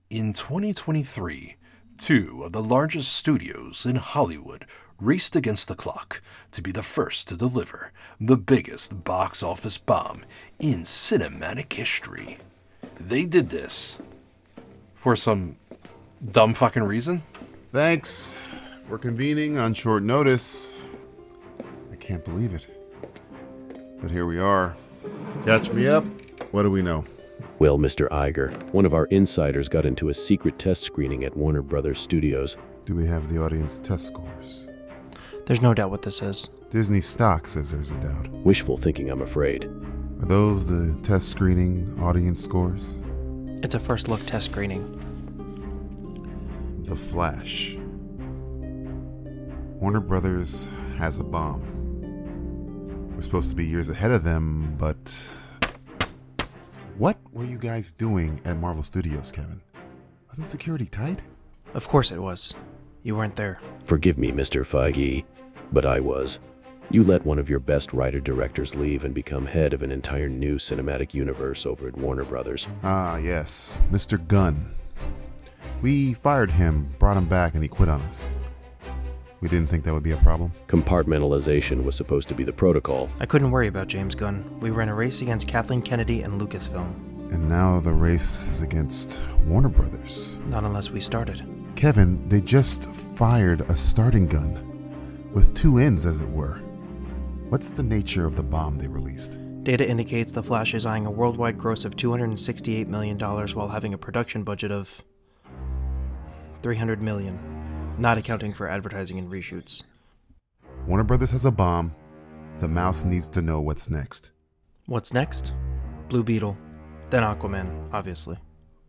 In 2023, two of the largest studios in Hollywood raced against the clock to be the first to deliver the biggest box office bomb in cinematic history. They did this for some dumb fucking reason. Thanks for convening on short notice. I can't believe it. But here we are. Catch me up. What do we know? Well, Mr. Iger, one of our insiders got into a secret test screening at Warner Brothers Studios. Do we have the audience test scores? There's no doubt what this is. Disney stock says there's a doubt. Wishful thinking, I'm afraid. Are those the test screening audience scores? It's a first look test screening. The Flash. Warner Brothers has a bomb. We're supposed to be years ahead of them, but... What were you guys doing at Marvel Studios, Kevin? Wasn't security tight? Of course it was. You weren't there. Forgive me, Mr. Feige, but I was. You let one of your best writer-directors leave and become head of an entire new cinematic universe over at Warner Brothers. Ah, yes. Mr. Gunn. We fired him, brought him back, and he quit on us. We didn't think that would be a problem. Compartmentalization was supposed to be the protocol. I couldn't worry about James Gunn. We were in a race against Kathleen Kennedy and Lucasfilm. And now the race is against Warner Brothers. Not unless we started. Kevin, they just fired a starting gun. With two ends, as it were. What's the nature of the bomb they released? Data indicates The Flash is eyeing a worldwide gross of $268 million while having a production budget of $300 million, not accounting for advertising and reshoots. Warner Brothers has a bomb. The mouse needs to know what's next. What's next? Blue Beetle. Then Aquaman, obviously.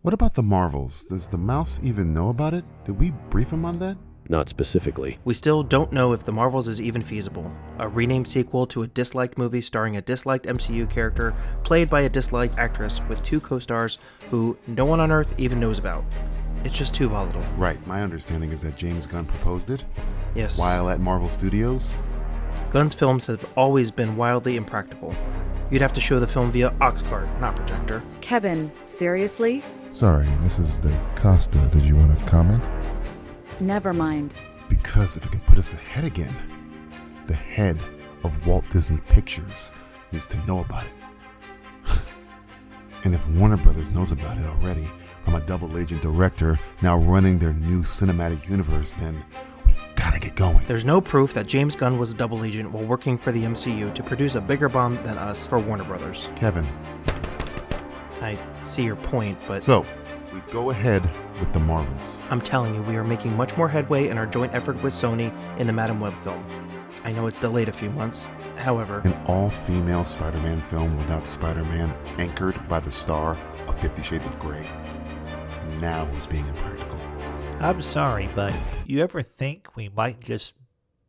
What about the Marvels? Does the mouse even know about it? Did we brief him on that? Not specifically. We still don't know if The Marvels is even feasible. A renamed sequel to a disliked movie starring a disliked MCU character played by a disliked actress with two co-stars who no one on Earth even knows about. It's just too volatile. Right, my understanding is that James Gunn proposed it. Yes. While at Marvel Studios. Gunn's films have always been wildly impractical. You'd have to show the film via aux card, not projector. Kevin, seriously? Sorry, Mrs. De Costa, did you want to comment? Never mind. Because if it can put us ahead again, the head of Walt Disney Pictures needs to know about it. And if Warner Brothers knows about it already, from a double agent director now running their new cinematic universe, then we gotta get going. There's no proof that James Gunn was a double agent while working for the MCU to produce a bigger bomb than us for Warner Brothers. Kevin. I see your point, but... So, we go ahead with the Marvels. I'm telling you, we are making much more headway in our joint effort with Sony in the Madam Web film. I know it's delayed a few months, however... An all-female Spider-Man film without Spider-Man anchored by the star of 50 Shades of Grey. Now is being impractical. I'm sorry, but you ever think we might just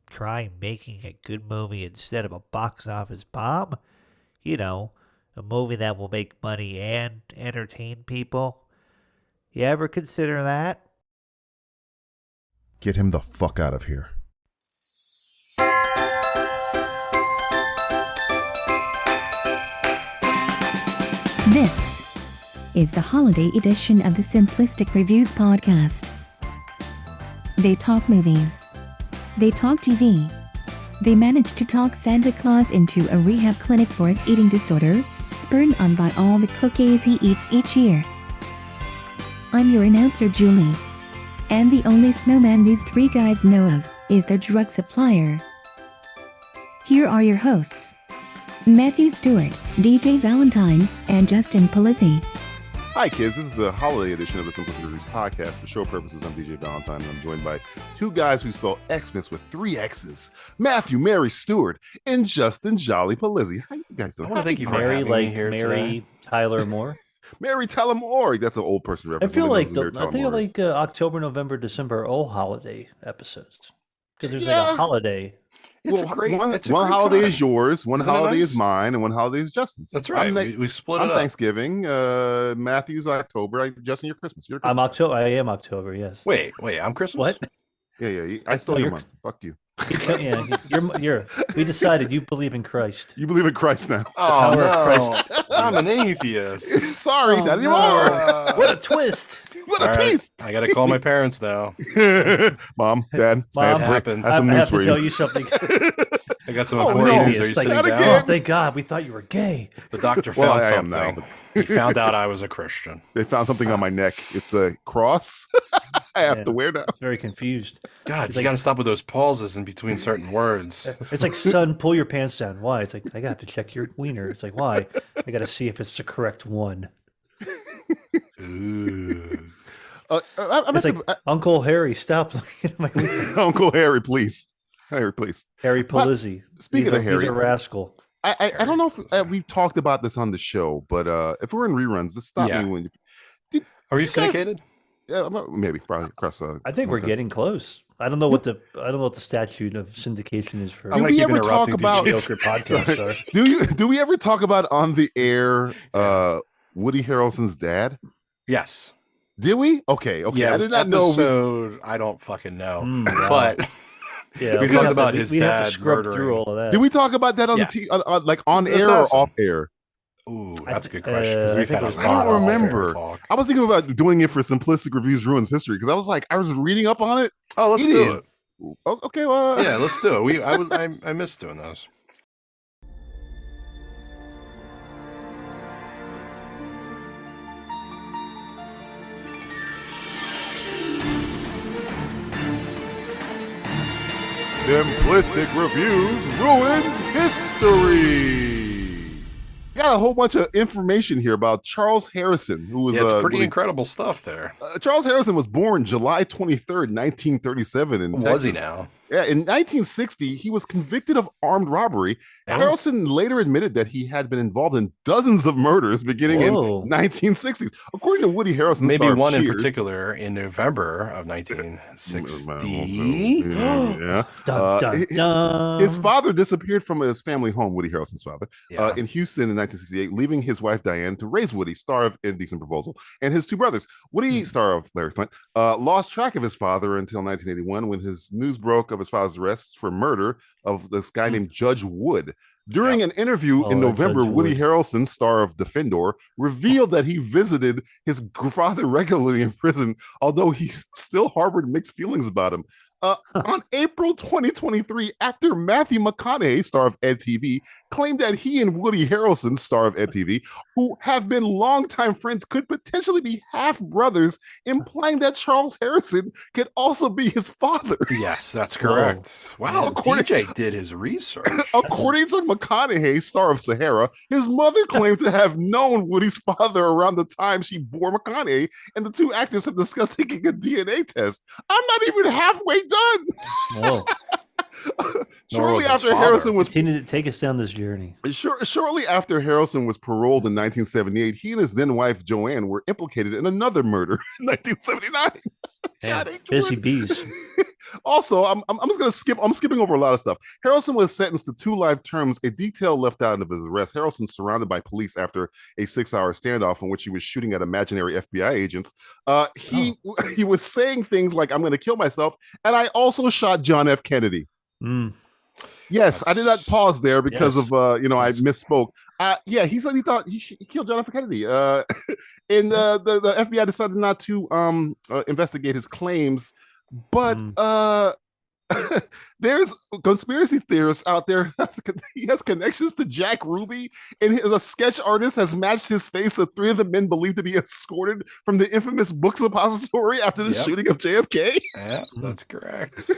try making a good movie instead of a box office bomb? You know, a movie that will make money and entertain people. You ever consider that? Get him the fuck out of here. This is the holiday edition of the Simplistic Reviews Podcast. They talk movies. They talk TV. They managed to talk Santa Claus into a rehab clinic for his eating disorder, spurred on by all the cookies he eats each year. I'm your announcer, Julie. And the only snowman these three guys know of is their drug supplier. Here are your hosts, Matthew Stewart, DJ Valentine, and Justin Polizzi. Hi kids, this is the holiday edition of the Simplistic Reviews Podcast. For show purposes, I'm DJ Valentine, and I'm joined by two guys who spell Xmas with three X's. Matthew Mary Stewart and Justin Jolly Polizzi. How you guys doing? I want to thank you for Mary, having like me here Mary today. Tyler Moore. Mary Tyler Moore. That's an old person I reference. feel Nobody like knows who Mary I think Tyler Moore is. October, November, December are all holiday episodes because there's Yeah. like a holiday. It's Well, a great. One, it's a one great holiday time. is yours, one Isn't it holiday nice? is mine, and one holiday is Justin's. That's right. We split I'm it up. Thanksgiving. Matthew's October. Justin, you're Christmas. You're I'm Christmas. October. I am October. Yes. Wait. I'm Christmas. What? Yeah. I stole Oh, your you're- month. Fuck you. Yeah, you're. We decided you believe in Christ. You believe in Christ now. Oh power of no! I'm an atheist. Sorry, Oh, not no. anymore. What a twist! What All a right, taste! I gotta call my parents now. Mom, Dad, Mom, I happens. have some I news have for to tell you something. I got some Oh, important no. news. Are you It's like, sitting not down? again. oh, thank God. We thought you were gay. The doctor Well, found I am something. now, He found out I was a Christian. They found something on my neck. It's a cross. I have Yeah. to wear now. It's very confused. God, It's you like- got to stop with those pauses in between certain words. It's like, son, pull your pants down. Why? It's like, I got to check your wiener. It's like, why? I got to see if it's the correct one. Ooh. I It's like, Uncle Harry, stop looking at my wiener. Uncle Harry, please. Harry, please. Harry Polizzi. Speaking of Harry, he's a rascal. I don't know if we've talked about this on the show, but if we're in reruns, just stop Yeah. me when Are you syndicated? yeah, maybe probably across. I think we're getting close. I don't know what the statute of syndication is for Do I'm gonna we keep ever talk interrupting about DJs. mediocre podcasts. Are. Do we ever talk about on the air Woody Harrelson's dad? Yes. Did we? Okay. Yeah, I did not know. episode, I don't fucking know. Wow. But Yeah, We we'd talked have about to, his we'd have dad to scrub murdering. through all of that. Did we talk about that on Yeah. the like on It's air or awesome. off air? ooh, that's a good question. Because I we've think had a it was- lot I don't of off-air remember. talk. I was thinking about doing it for Simplistic Reviews Ruins History because I was reading up on it. Oh, let's It do is. it. Oh, okay, well, Yeah, let's do it. I miss doing those. Simplistic Reviews Ruins History. Got a whole bunch of information here about Charles Harrison, who was Yeah, it's pretty Woody- incredible stuff there. Charles Harrison was born July 23rd, 1937 in Was he Texas. now? Yeah, in 1960, he was convicted of armed robbery. Oh. Harrelson later admitted that he had been involved in dozens of murders beginning in Whoa. 1960s. According to Woody Harrelson, Maybe star of one in Cheers- particular in November of 1960. Yeah. Dun, dun, dun. His father disappeared from his family home, Woody Harrelson's father, Yeah. in Houston in 1968, leaving his wife Diane to raise Woody, star of Indecent Proposal, and his two brothers. Woody, star of Larry Flint, lost track of his father until 1981 when his news broke of his father's arrest for murder of this guy named Judge Wood. During an interview in November, Judge Woody Wood. Harrelson, star of Defendor, revealed that he visited his father regularly in prison, although he still harbored mixed feelings about him. On April 2023, actor Matthew McConaughey, star of EdTV, claimed that he and Woody Harrelson, star of EdTV, who have been longtime friends, could potentially be half brothers, implying that Charles Harrison could also be his father. Yes, that's correct. Wow, According- DJ did his research. According to McConaughey, star of Sahara, his mother claimed to have known Woody's father around the time she bore McConaughey, and the two actors have discussed taking a DNA test. I'm not even halfway done. Whoa. Shortly was his after father. Harrison was Continue to take us down this journey. Shortly after Harrelson was paroled in 1978, he and his then wife Joanne were implicated in another murder in 1979. Damn, Shot H. busy Wood. bees. Also, I'm just gonna skip. I'm skipping over a lot of stuff. Harrelson was sentenced to 2 life terms. A detail left out of his arrest. Harrelson surrounded by police after a 6-hour standoff in which he was shooting at imaginary FBI agents. He was saying things like, "I'm going to kill myself," and I also shot John F. Kennedy. Mm. Yes, I did not pause there because Yes. of I misspoke. Yeah, he said he thought he killed John F. Kennedy. And the FBI decided not to investigate his claims, but there's conspiracy theorists out there. He has connections to Jack Ruby, and a sketch artist has matched his face to 3 of the men believed to be escorted from the infamous book suppository after the Yep. shooting of JFK. Yeah, that's correct.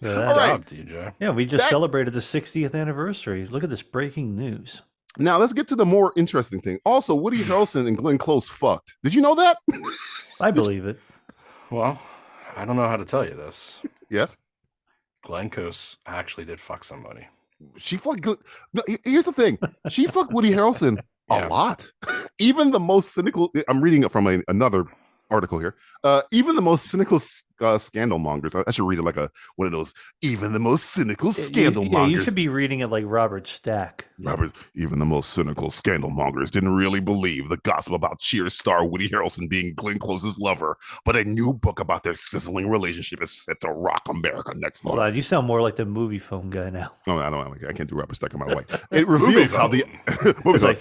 Yeah, All that- right. Job, DJ. yeah, we just That- celebrated the 60th anniversary. Look at this breaking news. Now let's get to the more interesting thing. Also, Woody Harrelson and Glenn Close fucked. Did you know that? I believe it. Well, I don't know how to tell you this. Yes. Glenn Close actually did fuck somebody. She fucked. No, here's the thing. She fucked Woody Harrelson Yeah. a lot. Even the most cynical. I'm reading it from another article here. Even the most cynical scandal mongers. I should read it like one of those. Even the most cynical scandal You mongers. should be reading it like Robert Stack. Robert, even the most cynical scandal mongers didn't really believe the gossip about Cheers star Woody Harrelson being Glenn Close's lover, but a new book about their sizzling relationship is set to rock America next month. Hold on, you sound more like the movie phone guy now. No, I can't do Robert Stack on my way. It reveals how the movie It's phone. like-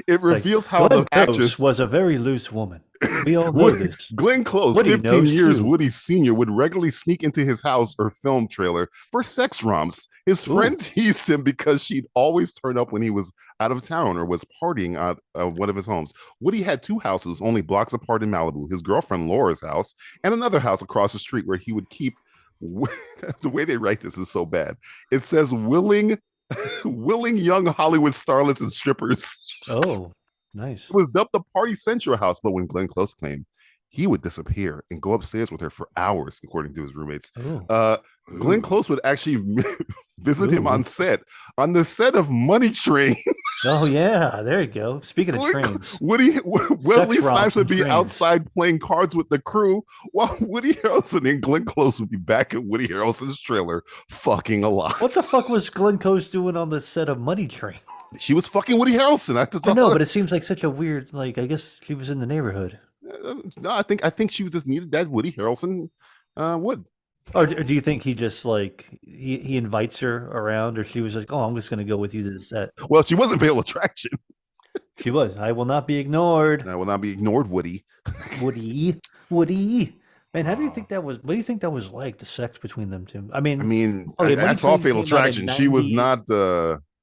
It reveals how Glenn the actress Close was a very loose woman. We all know this. Glenn Close, Woody 15 knows years too. Woody Sr., would regularly sneak into his house or film trailer for sex romps. His friend teased him because she'd always turn up when he was out of town or was partying at one of his homes. Woody had two houses only blocks apart in Malibu, his girlfriend Laura's house and another house across the street where he would keep the way they write this is so bad. It says willing young Hollywood starlets and strippers. Oh, nice. It was dubbed the Party Central house, but when Glenn Close claimed he would disappear and go upstairs with her for hours, according to his roommates. Glenn Close would actually visit him on the set of Money Train. Oh yeah, there you go. Speaking of trains, Wesley Snipes would be outside playing cards with the crew, while Woody Harrelson and Glenn Close would be back at Woody Harrelson's trailer, fucking a lot. what the fuck was Glenn Close doing on the set of Money Train? She was fucking Woody Harrelson. I know, but it seems like such a weird. Like, I guess he was in the neighborhood. No, I think she just needed that Woody Harrelson would. Or do you think he just like he invites her around, or she was like, "Oh, I'm just going to go with you to the set"? Well, she wasn't Male Attraction. She was. I will not be ignored. I will not be ignored, Woody. Woody. Man, how do you think that was? What do you think that was like? The sex between them two. I mean, I saw Fatal Train Attraction. She was not.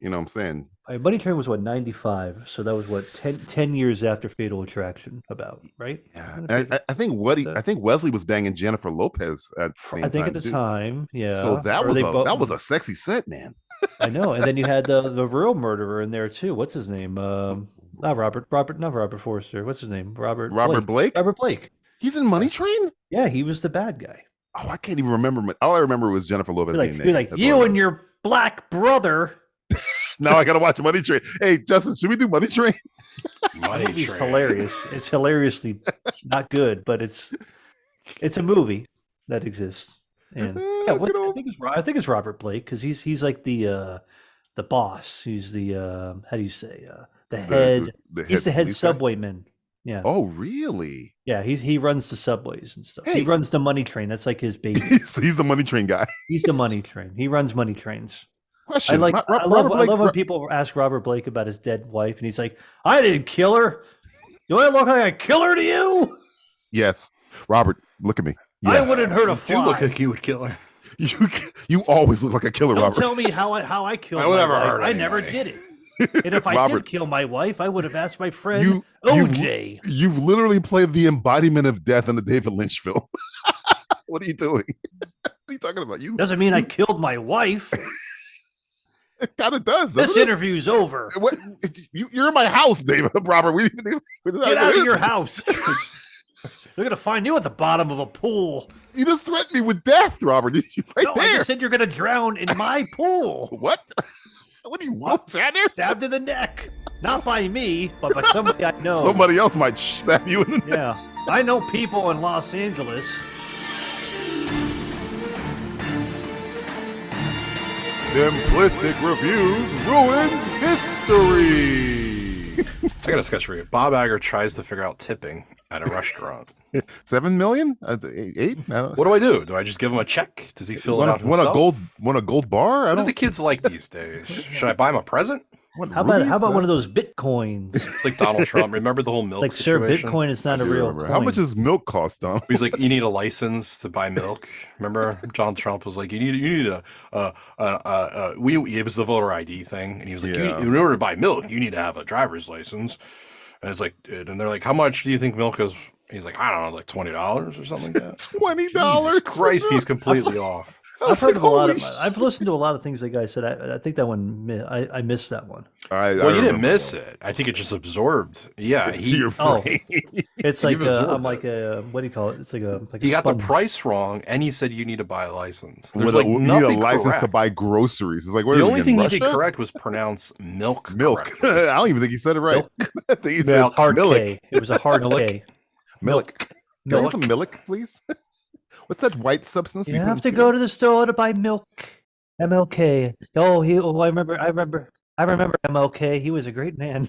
You know what I'm saying? Money Train was what, 95, so that was what 10 years after Fatal Attraction, about, right? Yeah, I think Wesley was banging Jennifer Lopez at the same time. I think at the time, yeah. So that was a sexy set, man. I know, and then you had the real murderer in there too. What's his name? Not Robert Forster. What's his name? Robert Blake. Robert Blake. He's in Money Train. Yeah, he was the bad guy. Oh, I can't even remember. All I remember was Jennifer Lopez. You're like you and your black brother. Now I gotta watch Money Train. Hey, Justin, should we do Money Train? Money Train. It's hilarious. It's hilariously not good, but it's a movie that exists. And I think it's Robert Blake, because he's like the boss. He's the how do you say the head? He's the head subwayman. Yeah. Oh, really? Yeah, he runs the subways and stuff. He runs the Money Train. That's like his baby. He's the Money Train guy. He's the Money Train. He runs Money Trains. Question. I love when people ask Robert Blake about his dead wife, and he's like, "I didn't kill her. Do I look like a killer to you?" Yes, Robert, look at me. Yes. I wouldn't hurt a fly. You look like you would kill her. You always look like a killer, Don't Robert. tell me how I killed my wife. I never did it. And if I did kill my wife, I would have asked my friend OJ. You've literally played the embodiment of death in the David Lynch film. What are you doing? What are you talking about? Doesn't mean I killed my wife. It kind of does. This interview's over. What? You're in my house, David. Robert. Get out of your house. They're gonna find you at the bottom of a pool. You just threatened me with death, Robert. I just said you're gonna drown in my pool. What? What do you want, Sander? Stabbed in the neck. Not by me, but by somebody I know. Somebody else might stab you in the neck. Yeah. I know people in Los Angeles. Simplistic Reviews ruins history. I got a sketch for you. Bob Iger tries to figure out tipping at a restaurant. 7 million? 8? What do I do? Do I just give him a check? Does he fill it out himself? Want a gold bar? What do the kids like these days? Should I buy him a present? How about one of those Bitcoins? It's like Donald Trump. Remember the whole milk like, situation? Sir, Bitcoin is not a real coin. How much does milk cost, Don? He's like, you need a license to buy milk. Remember, John Trump was like, you need it was the voter ID thing, and he was like, in order to buy milk, you need to have a driver's license. And it's like, and they're like, how much do you think milk is? He's like, I don't know, like $20 or something like that. $20? Jesus Christ, he's completely off. I've listened to a lot of things that guy said. I think that one, I missed that one. Well, you didn't miss it. I think it just absorbed. Yeah, it's like I'm like a, what do you call it? It's like a. He got the price wrong, and he said you need to buy a license. There's you need a license to buy groceries. It's like the only thing he did correct was pronounce milk. I don't even think he said it right. I think he said hard milk. K. It was a hard K. Milk. Can I have some milk, please? What's that white substance? You have to go to the store to buy milk. MLK. I remember MLK. He was a great man.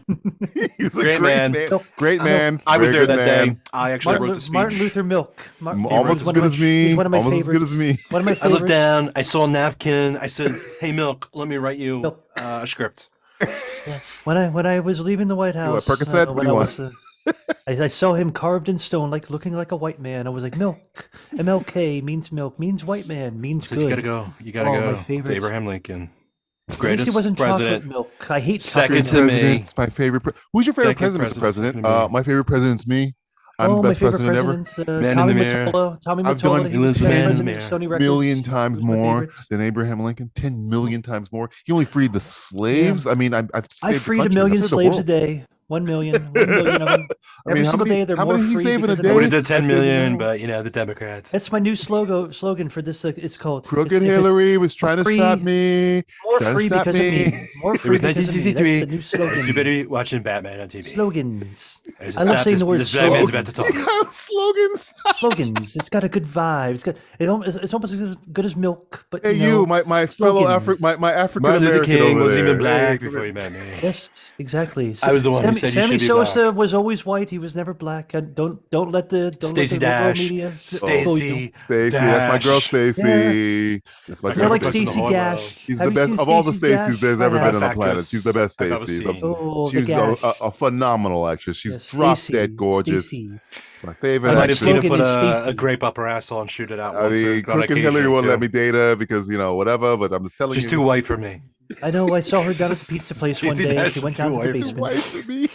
He's a great man. Great man. I was there that day. I actually wrote the speech. Martin Luther Milk. Almost as good as me. He's one of my favorites. As good as me. One of my favorites. I looked down. I saw a napkin. I said, "Hey, Milk, let me write you a script." When I was leaving the White You want House, Percocet? What when do I you was, want? I saw him carved in stone, like looking like a white man. I was like, milk, MLK means milk, means white man, means So good. you gotta go. You gotta Oh, my go. It's favorite. Abraham Lincoln, At least greatest he wasn't president. chocolate milk. I hate Second chocolate to milk. me. President's my favorite. Who's your favorite Second president, Mr. president, President? second to me. My favorite president's me. I'm Oh, the my best favorite president ever. president's Man in Tommy the mirror. Mottola. Tommy I've Mottola. done He was the Man best in the president mirror. of Sony Records. Million times He was my more favorites. than Abraham Lincoln. 10 million times more. He only freed the slaves. I mean, I've saved I freed the a country. million I've saved the slaves a world. day. 1 million. 1 million of them. I Every mean, how single many- day they're how more many he free saved in a because of day? I my- would have did 10 I've saved the million, world. but the Democrats. That's my new slogan for this. It's called Crooked if it's Hillary was trying to free- stop me. More trying to free stop because of me. me. More It free was because of me. That's 1963. the new slogan. You better be watching Batman on TV. Slogans. There's a I love snap. saying the word This Batman's slogan. about to talk. Slogans. Slogans. It's got a good vibe. It's almost as good as milk, but Hey, you know, my fellow slogans. my African Martin Luther American King over wasn't there. even black Hey, before he met me. Yes, exactly. I was the one who said you Sammy should be Sosa was always white. He was never black. And don't let the Stacey liberal Dash. media fool you. Stacy. Stacy, that's my girl Stacy. That's my I You're like Person in the Stacey whole Dash. world. She's Have the you best seen of all the Stacey Stacys Dash? there's I ever been have. on the Best planet. actress She's the best I've ever Stacy. seen. Oh, She's the Gash. a phenomenal actress. She's Yes, drop Stacey, dead gorgeous. Stacey. It's my favorite I might have actress. seen her slogan put is a Stacey. grape up her asshole and shoot it out I once mean, on Crooked occasion, Hillary won't too. let me date her because whatever. But I'm just telling She's you, too white for me. I know. I saw her down at the pizza place one Stacey day. Dash She is went too down to the white for too basement. white for me.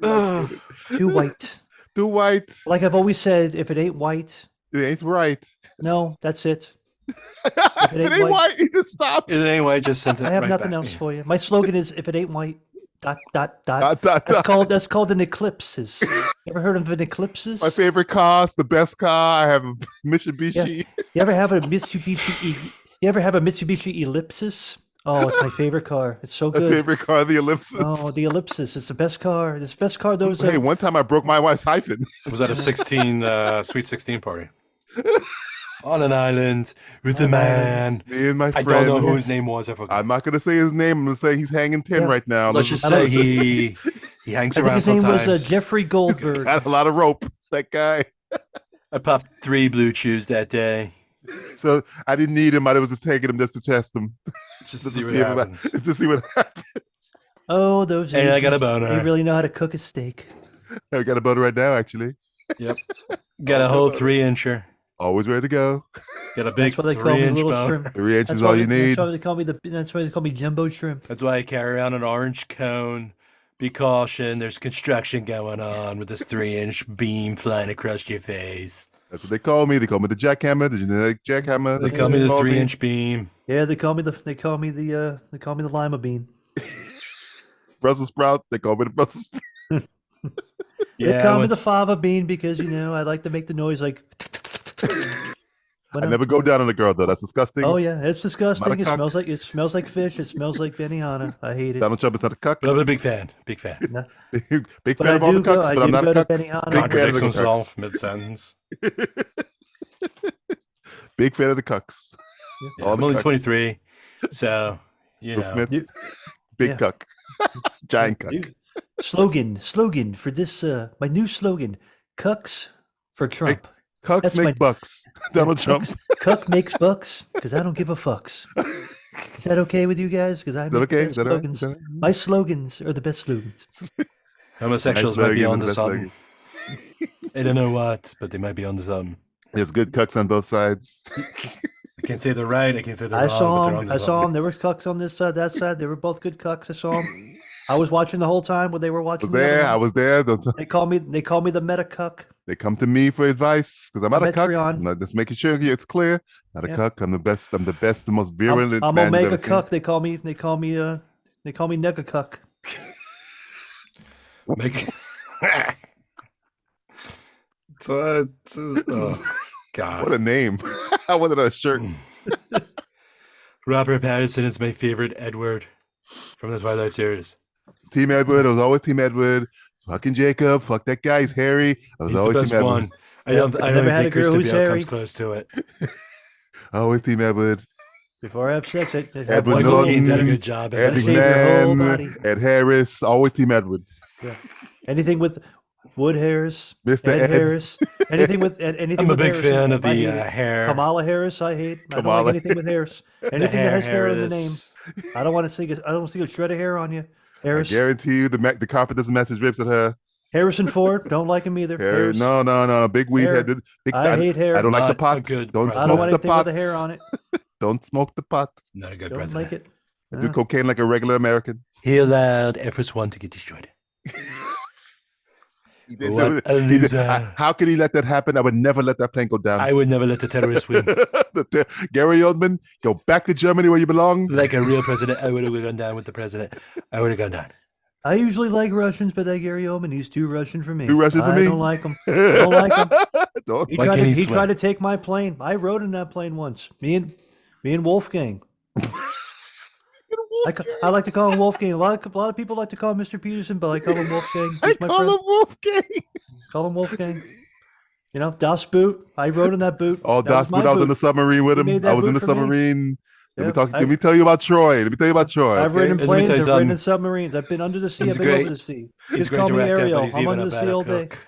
Ugh. Too white. Too white. Like I've always said, if it ain't white, It ain't right. no, that's it. If it ain't white, he just stops. Anyway, just sent it I have right nothing back. else for you. My slogan is if it ain't white, ... Dot, That's called an eclipses. You ever heard of an eclipses? My favorite car, it's the best car. I have a Mitsubishi. You ever have a Mitsubishi? You ever have a Mitsubishi Ellipsis? Oh, it's my favorite car. It's so My good. favorite car, the Ellipsis. Oh, the Ellipsis. It's the best car. It's the best car. Those. Hey, one time I broke my wife's hyphen. It was at a sweet 16 party. On an island with a man. Me and my I friend. don't know who his name was. I forgot. I'm not gonna say his name. I'm gonna say he's hanging 10 Yeah. right now. Let's just I say don't- he hangs I think around his name sometimes. was Jeffrey He's Goldberg. got a lot of rope. That guy. I popped 3 blue chews that day. So I didn't need him. I was just taking him just to test him. Just Just to to see see, what him happens. to see what happens. Oh, those. And I got a Asians. boner. They really know how to cook a steak. I got a boner right now, actually. Yep. Got a whole 3-incher. Always ready to go. Got a big That's why they call me 3-inch little boner. shrimp. 3 inches That's is all why you they- need. That's why they call me That's why they call me jumbo shrimp. That's why I carry around an orange cone. Be caution, there's construction going on with this 3-inch beam flying across your face. That's what they call me. They call me the jackhammer, the genetic jackhammer. They That's call what me the me. 3-inch beam. Yeah, they call me the lima bean. Brussels sprout. They call me the Brussels sprout. They call me the once- fava bean because I like to make the noise like. I never go down on a girl though. That's disgusting. Oh yeah, it's disgusting. It cuck. smells like fish. It smells like Benihana. I hate it. Donald Trump is not a cuck. But I'm a big fan. Big fan. Big But fan I of all the do go- cucks, I but I'm do not a go to cuck. Benihana. Big fan of Contradicts the cucks. himself mid-sentence. Big fan of the cucks. Yeah, All I'm the only cucks. 23, so, Will know. Smith, You- big yeah. cuck. Giant cuck. Dude, slogan for this. My new slogan: Cucks for Trump. Cucks That's make my- bucks. Donald Trump. Cuck makes bucks because I don't give a fucks. Is that okay with you guys? Because I Is that make okay? the Is that all right? slogans. Is that all right? My slogans are the best slogans. Homosexuals Nice might be slogan, onto best something. I don't know what, but they might be onto something. There's good cucks on both sides. I can't say they're right. I can't say they're I wrong. saw but they're them. onto I saw something. them. There was cucks on this side, that side. They were both good cucks. I saw them. I was watching the whole time when they were I watching. was the other there. one. I was there. They call me the meta cuck. They come to me for advice because I'm not a cuck. Metreon. I'm not just making sure it's clear. Not a Yeah. cuck. I'm the best. I'm the best, the most virulent I'm man you've Omega ever seen. cuck. They call me nega cuck. Make... oh, God. What a name! I wanted a shirt. Robert Pattinson is my favorite Edward from the Twilight series. It's Team Edward. I was always Team Edward. Fucking Jacob. Fuck that guy. He's Harry. I was He's the always best Team Edward. one. I don't Never even had a think girl Kristen who's Bale hairy. comes close to it. Always Team Edward. Before I have sex, I have Edward one Michael goal. Keaton did a Norton, good job as Ed Shave your whole McMahon, body. Ed Harris. Always Team Edward. Anything with Wood Harris, Mr. Ed Ed. Harris, Anything with anything. I'm a with big Harrison, fan of I the hate it. hair. Kamala Harris, I hate. I don't Kamala. like anything with Harris. Anything that has hair in the name. Harris. I don't want to see. I don't see a shred of hair on you, I Harris. guarantee you the carpet doesn't match his ribs at her. Harrison Ford, don't like him either. Hair, Harris. no. Big weed Hair. headed. I hate hair. I don't like the Not a pots. good Don't president. I don't smoke want the anything with pots. the hair on it. Don't smoke the pot. Not a good Don't president. like it. I do cocaine like a regular American. He allowed Air Force One to get destroyed. He did What do it. a He did- loser. How could he let that happen? I would never let that plane go down. I would never let the terrorists win. Gary Oldman, go back to Germany where you belong. Like a real president, I would have gone down with the president. I would have gone down. I usually like Russians, but that Gary Oldman, he's too Russian for me. Too Russian for I me? don't like him. Don't like him. Don't- He Why tried can't to. he He swim? tried to take my plane. I rode in that plane once. Me and Wolfgang. I like to call him Wolfgang. A lot of people like to call him Mr. Peterson, but I call him Wolfgang. I He's my call friend. him Wolfgang. Call him Wolfgang. You know, Das Boot. I rode in that boot. Oh, That Das my Boot. I was in boot. the submarine with He him. made I that was in boot the for me. submarine. Yeah, Let me tell you about Troy. I've okay? ridden in Let me tell planes. you I've ridden something. in submarines. I've been under the sea. He's I've been great. over the sea. He's Just a great call me director, Ariel. but he's I'm even under a the sea better all day. cook.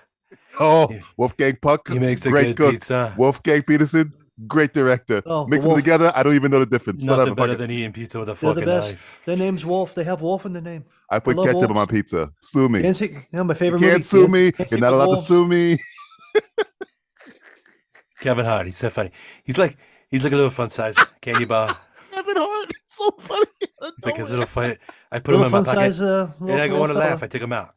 Oh, Yeah. Wolfgang Puck. He makes a great good cook. pizza. Wolfgang Peterson, great director. Oh, Mix the them Wolf- together. I don't even know the difference. Nothing Whatever, better fuck it. than eating pizza with a They're the fucking best. knife. Their name's Wolf. They have Wolf in the name. I put love ketchup on my wolves. pizza. Sue me. You know, my You favorite can't movie. sue me. Dancing You're not with allowed to Wolves. sue me. Kevin Hart, he's so funny. He's like a little fun size candy bar. Kevin Hart. It's so funny. He's like a little fight. I put him Little in my fun pocket, size. and I go want to fella. laugh. I take him out.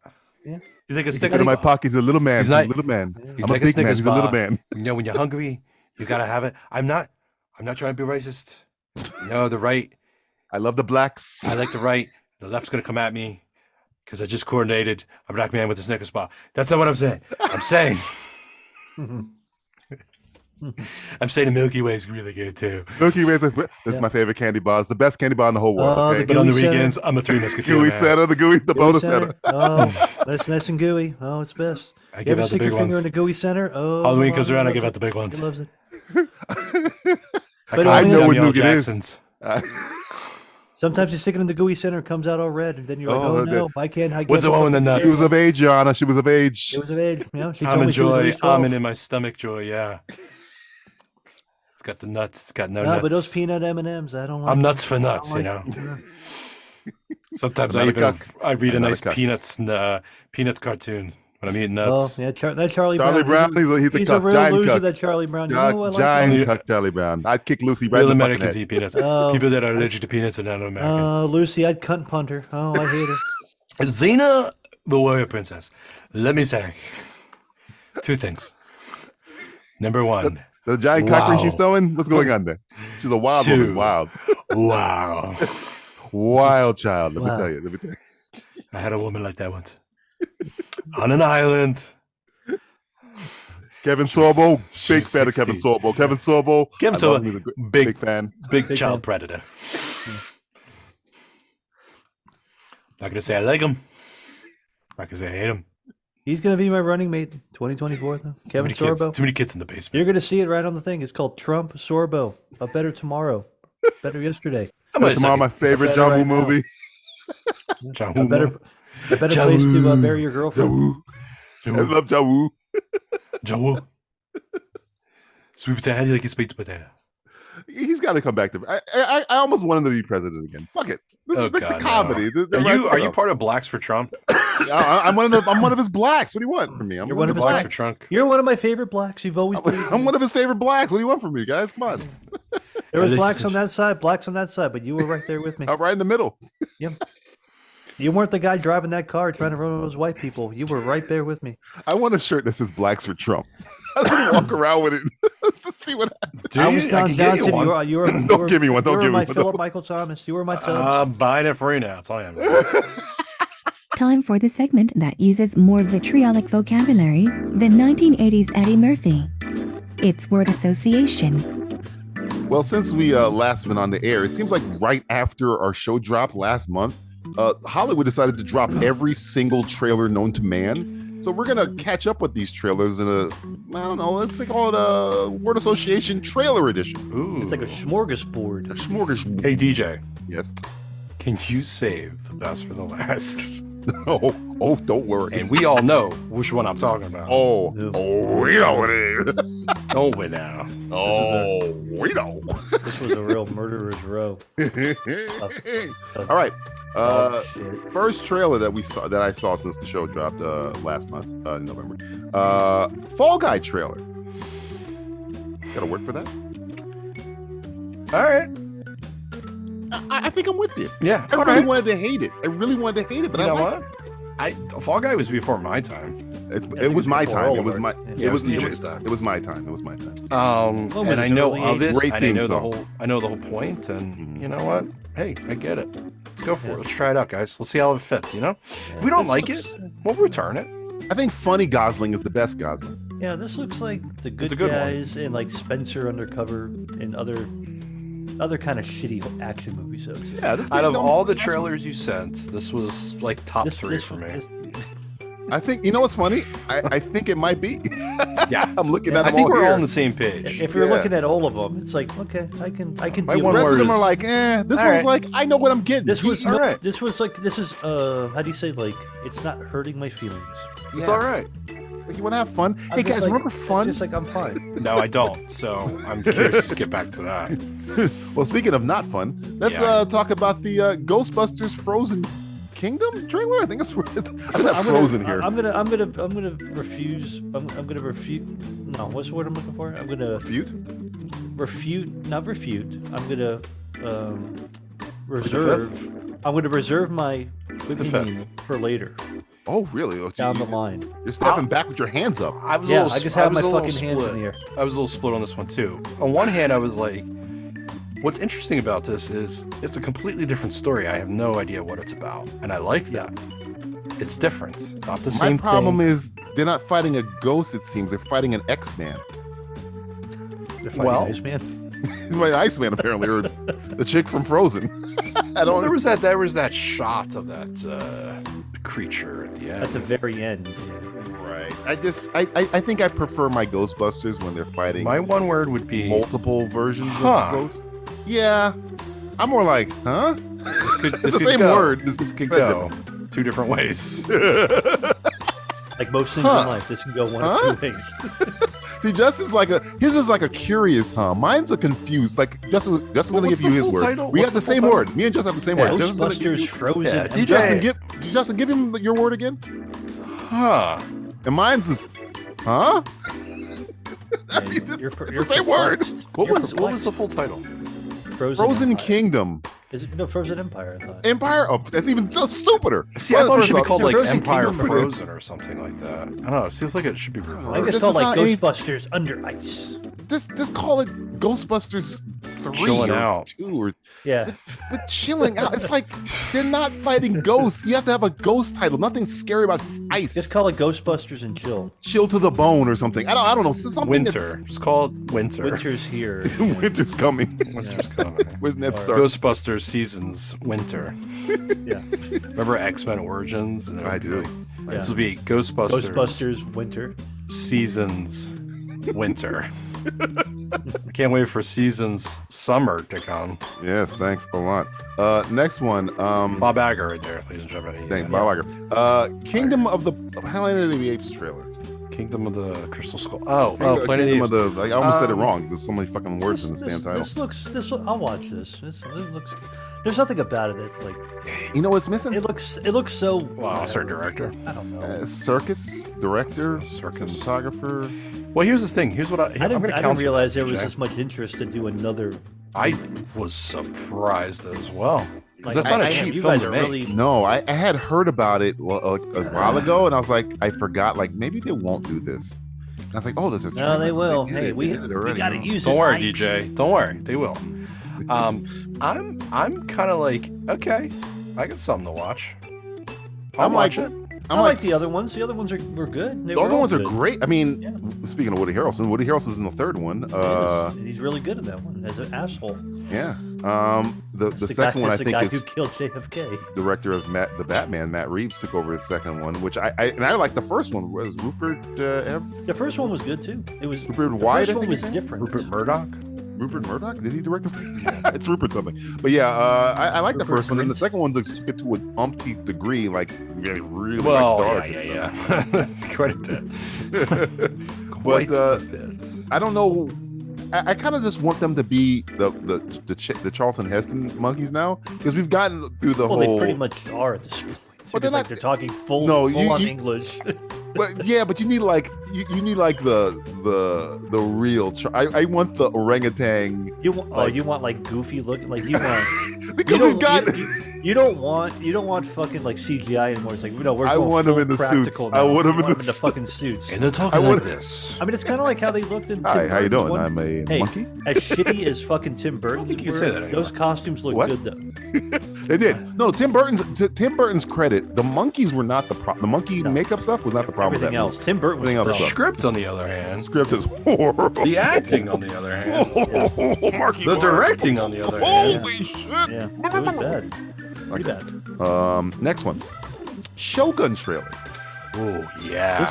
Yeah. He's like a Stick stick it in my pocket. He's a little man. He's He's not- a little man. He's I'm like a a big man. Snickers He's a little bar. man. You know, when you're hungry, you gotta have it. I'm not trying to be racist. No, the right. I love the blacks. I like the right. The left's gonna come at me because I just coordinated a black man with a Snickers bar. That's not what I'm saying. I'm saying. I'm saying the Milky Way is really good too. Milky Way. This is my favorite candy bar. It's the best candy bar in the whole world. Oh, Okay? the But on the Gooey Center. weekends, I'm a Three Musketeer Gooey man. Center, the gooey, the Gooey bonus center. Oh, that's nice and gooey. Oh, it's best. I You give ever out the stick big your finger ones. in the gooey center? Oh, Halloween my comes mom around, I loves give it. out the big ones. She loves it. I But call I it know what Samuel nougat is. Jackson's. Sometimes you stick it in the gooey center, it comes out all red, and then you're like, Oh, oh, that- no, I can't. What's the one with the nuts? She was of age, Your Honor. She was of age. It was of age. You know, she told Almond me she was at joy, least 12. almond in my stomach joy. Yeah, it's got the nuts. It's got no No, nuts. but those peanut M&Ms, I don't like. I'm them. nuts for I don't nuts. You like know. them. Sometimes I'm I not a even cuck. I read a I'm not a nice cuck. peanuts cartoon when I'm eating Oh, nuts. yeah, that Charlie Charlie Brown. Brown, he's a He's cuck, a real giant loser, cuck. that Charlie Brown. You know who I like? Giant Only- cuck Charlie Brown. I'd kick Lucy right Real in the fucking Americans head. eat peanuts. Oh. People that are allergic to peanuts are not American. Oh, Lucy, I'd cunt punt her. Oh, I hate her. Xena, the warrior princess. Let me say two things. Number one, The giant cock ring Wow. she's throwing? What's going on there? She's a wild woman. Two. Wild. wow. Wild child. Let Wow. me tell you. Let me tell you. I had a woman like that once on an island. Kevin Sorbo, She big was fan of Kevin 16. Sorbo. Kevin Sorbo. Kevin I love Sorbo, him. He's a great- big- big fan. Big Big child fan. predator. Not gonna say I like him. Not gonna say I hate him. He's going to be my running mate in 2024, though. Kevin Too many kids, Sorbo. too many kids in the basement. You're going to see it right on the thing. It's called Trump Sorbo. A better tomorrow. Better yesterday. I'm gonna Tomorrow, say my favorite better John Woo right now. movie. John A Woo. better John place to Woo. bury your John girlfriend. Woo. John I Woo. love John Woo. John Woo. Sweet potato. How do you like your sweet potato? He's got to come back to. I almost want him to be president again. Fuck it. This Oh, is the God, no. comedy. Are you part of Blacks for Trump? I'm one of his blacks. What do you want from me? I'm You're one one of of his his Blacks for blacks. Trump. You're one of my favorite blacks. You've always been. I'm one of his favorite blacks. What do you want from me, guys? Come on. There was This blacks is- on that side, blacks on that side, but you were right there with me. I'm right in the middle. You weren't the guy driving that car trying to run over those white people. You were right there with me. I want a shirt that says "Blacks for Trump." I want to walk around with it to see what happens. Do I you? was I down can get you Johnson. one. You were Don't give me one. Don't you were give me my one. Philip Michael Thomas. You were my Tubbs. I'm buying it for you now. That's all I am. Time for the segment that uses more vitriolic vocabulary than 1980s Eddie Murphy. It's word association. Well, since we last been on the air, it seems like right after our show dropped last month, Hollywood decided to drop every single trailer known to man. So we're gonna catch up with these trailers in a, I don't know, let's call it a word association trailer edition. Ooh. It's like a smorgasbord. A smorgasbord. Hey DJ, Yes. can you save the best for the last? No. Oh, don't worry. And we all know which one I'm talking about. Oh, we know what it is. Don't we now? Oh, we know. This was a real murderer's row. All right. Shit. First trailer that I saw since the show dropped last month in November. Fall Guy trailer. Got a word for that? All right. I think I'm with you. Yeah. I really wanted to hate it. But You know like what? Fall Guy was before my time. it was my time. It was my. Yeah, it was DJ's time. It was my time. And I know of it. Great And theme I know song. the whole point. And you know what? Hey, I get it. Let's go for it. Let's try it out, guys. Let's see how it fits. You know, if we don't like it, we'll return it. I think Funny Gosling is the best Gosling. Yeah, this looks like the good, a good one. guys and like Spencer Undercover and other kind of shitty action movie shows. Yeah, this Out of all the trailers you sent, this was like top This- three this- for me. this- I think you know what's funny. I think it might be. Yeah. I'm looking at I them think all we're here. all on the same page. If you're Yeah. looking at all of them, it's like okay, I can My deal one with The rest word of them is- are like, this All one's right. like, I know what I'm getting. This was All right. this was like this is how do you say like it's not hurting my feelings. It's all right. Like, you want to have fun? I'm Hey just guys, like- remember it's fun? just like I'm fine. No, I don't. So I'm curious to get back to that. Well, speaking of not fun, let's Yeah. talk about the Ghostbusters Frozen Kingdom trailer. I think it's I have Frozen here. I'm gonna refuse. I'm gonna refute. No, what's the word I'm looking for? I'm gonna Refute? not refute. I'm gonna reserve. I'm gonna reserve my Plead the opinion for later Oh, really? Oh, down the you- line. You're stepping back with your hands up. I was Yeah, a little, I just I have was my a little fucking hands split. in the air. I was a little split on this one too. On one hand, I was like, what's interesting about this is it's a completely different story. I have no idea what it's about, and I like that. It's different, not the My same problem thing. is they're not fighting a ghost. It seems they're fighting an X-Man. They're fighting Well- Iceman. Like Iceman, apparently, or the chick from Frozen. I don't. There was that shot of that creature at the end. At the very end. Right. I think I prefer my Ghostbusters when they're fighting My one word would be multiple versions Huh. of ghosts. Yeah. I'm more like, huh? this could, It's this the could same go. word. This could said go two different ways. Like most things in life, this can go one of two ways. See, Justin's like his is like a curious, huh? Mine's a confused. Like Justin's gonna what's give you the his full word. title? We What's have the the full same title? word. Me and Justin have the same word. Justin's gonna give Ghostbusters you- Frozen. Yeah, DJ. Justin, give him your word again. Huh. And mine's is, huh? Yeah, it's the same word. perplexed. What You're was the perplexed. full title? Empire. Frozen Kingdom. Is it no Frozen Empire? I thought. Empire. Oh, that's even super. See, I thought it should be First off, called like Frozen Empire Kingdom- Frozen or something like that. I don't know. It seems like it should be I reversed. think This it's called is like not any- Ghostbusters Under Ice. Just call it Ghostbusters 3 Chilling or out. 2 or Yeah. but chilling out. It's like they're not fighting ghosts. You have to have a ghost title. Nothing scary about ice. Just call it Ghostbusters and Chill. Chill to the bone or something. I don't know. Something Winter. Just call it Winter. Winter's here. Winter's coming. Winter's coming. Where's Ned Or- Stark? Ghostbusters Seasons Winter. Yeah. Remember X-Men Origins? And I do. This will be Ghostbusters, Ghostbusters Winter. Seasons Winter. I can't wait for Seasons Summer to come. Yes, thanks a lot. Next one. Bob Iger right there, ladies and gentlemen. Thanks, Bob Iger. Kingdom of the Planet of the Apes trailer. Kingdom of the Crystal Skull. Oh, Kingdom Planet of of the the. Like, I almost said it wrong because there's so many fucking words in the stand title. I'll watch this. This looks. There's nothing about it that's like. You know what's missing? It looks so. Wow, it's our director. I don't know. Circus director, Circus. cinematographer. Well, here's the thing. Here's what I'm I going to didn't count. realize there was Jack. this much interest to do another. I was surprised as well. Because Like, that's not a damn, cheap you film guys to are make. really. No, I had heard about it a while ago, and I was like, I forgot. Like maybe they won't do this. And I was like, oh, there's a. No, trailer. they will. did Hey, it. we They did it already, got to huh? use Don't this. worry, IP. DJ. Don't worry. They will. I'm kind of like, okay, I got something to watch. I'll I'm watch like- it. I like the other ones. The other ones were good. They The were other all ones are good. great. I mean, Yeah. speaking of Woody Harrelson's in the third one. He's really good in that one as an asshole. Yeah. The It's second one I it's the think guy is who killed JFK. director of the Batman, Matt Reeves, took over the second one, which I like the first one. Was Rupert The first one was good too. It was Rupert the Wyatt, first I one think was his name is? different. Rupert Murdoch. Rupert Murdoch? Did he direct it? It's Rupert something. But yeah, I like the first one. And the second one took it to an umpteenth degree, like really dark. Yeah. That's quite a bit. Quite a bit. I don't know. I kind of just want them to be the Charlton Heston monkeys now, because we've gotten through the whole. They pretty much are at this point. But they're they're talking full on English. But yeah, but you need like the real. I want the orangutan. You want like goofy looking, like you want because we've got. You don't want fucking like CGI anymore. It's like we're I going want them in the suits. now. I want them in the fucking suits. And they're talking like this. I mean, it's kind of like how they looked in. Hi, how you doing? One. I'm a monkey. As shitty as fucking Tim Burton. I don't think you can say that anymore. Those costumes look good though. They did. No, Tim Burton's credit, the monkeys were not the problem. The monkey makeup stuff was not the problem. Everything else. Tim Burton was the script, on the other hand. Script is horrible. The acting, on the other hand. The directing, on the other hand. Holy shit. Yeah, it was bad. Pretty bad. Next one. Shogun trailer. Oh, yeah.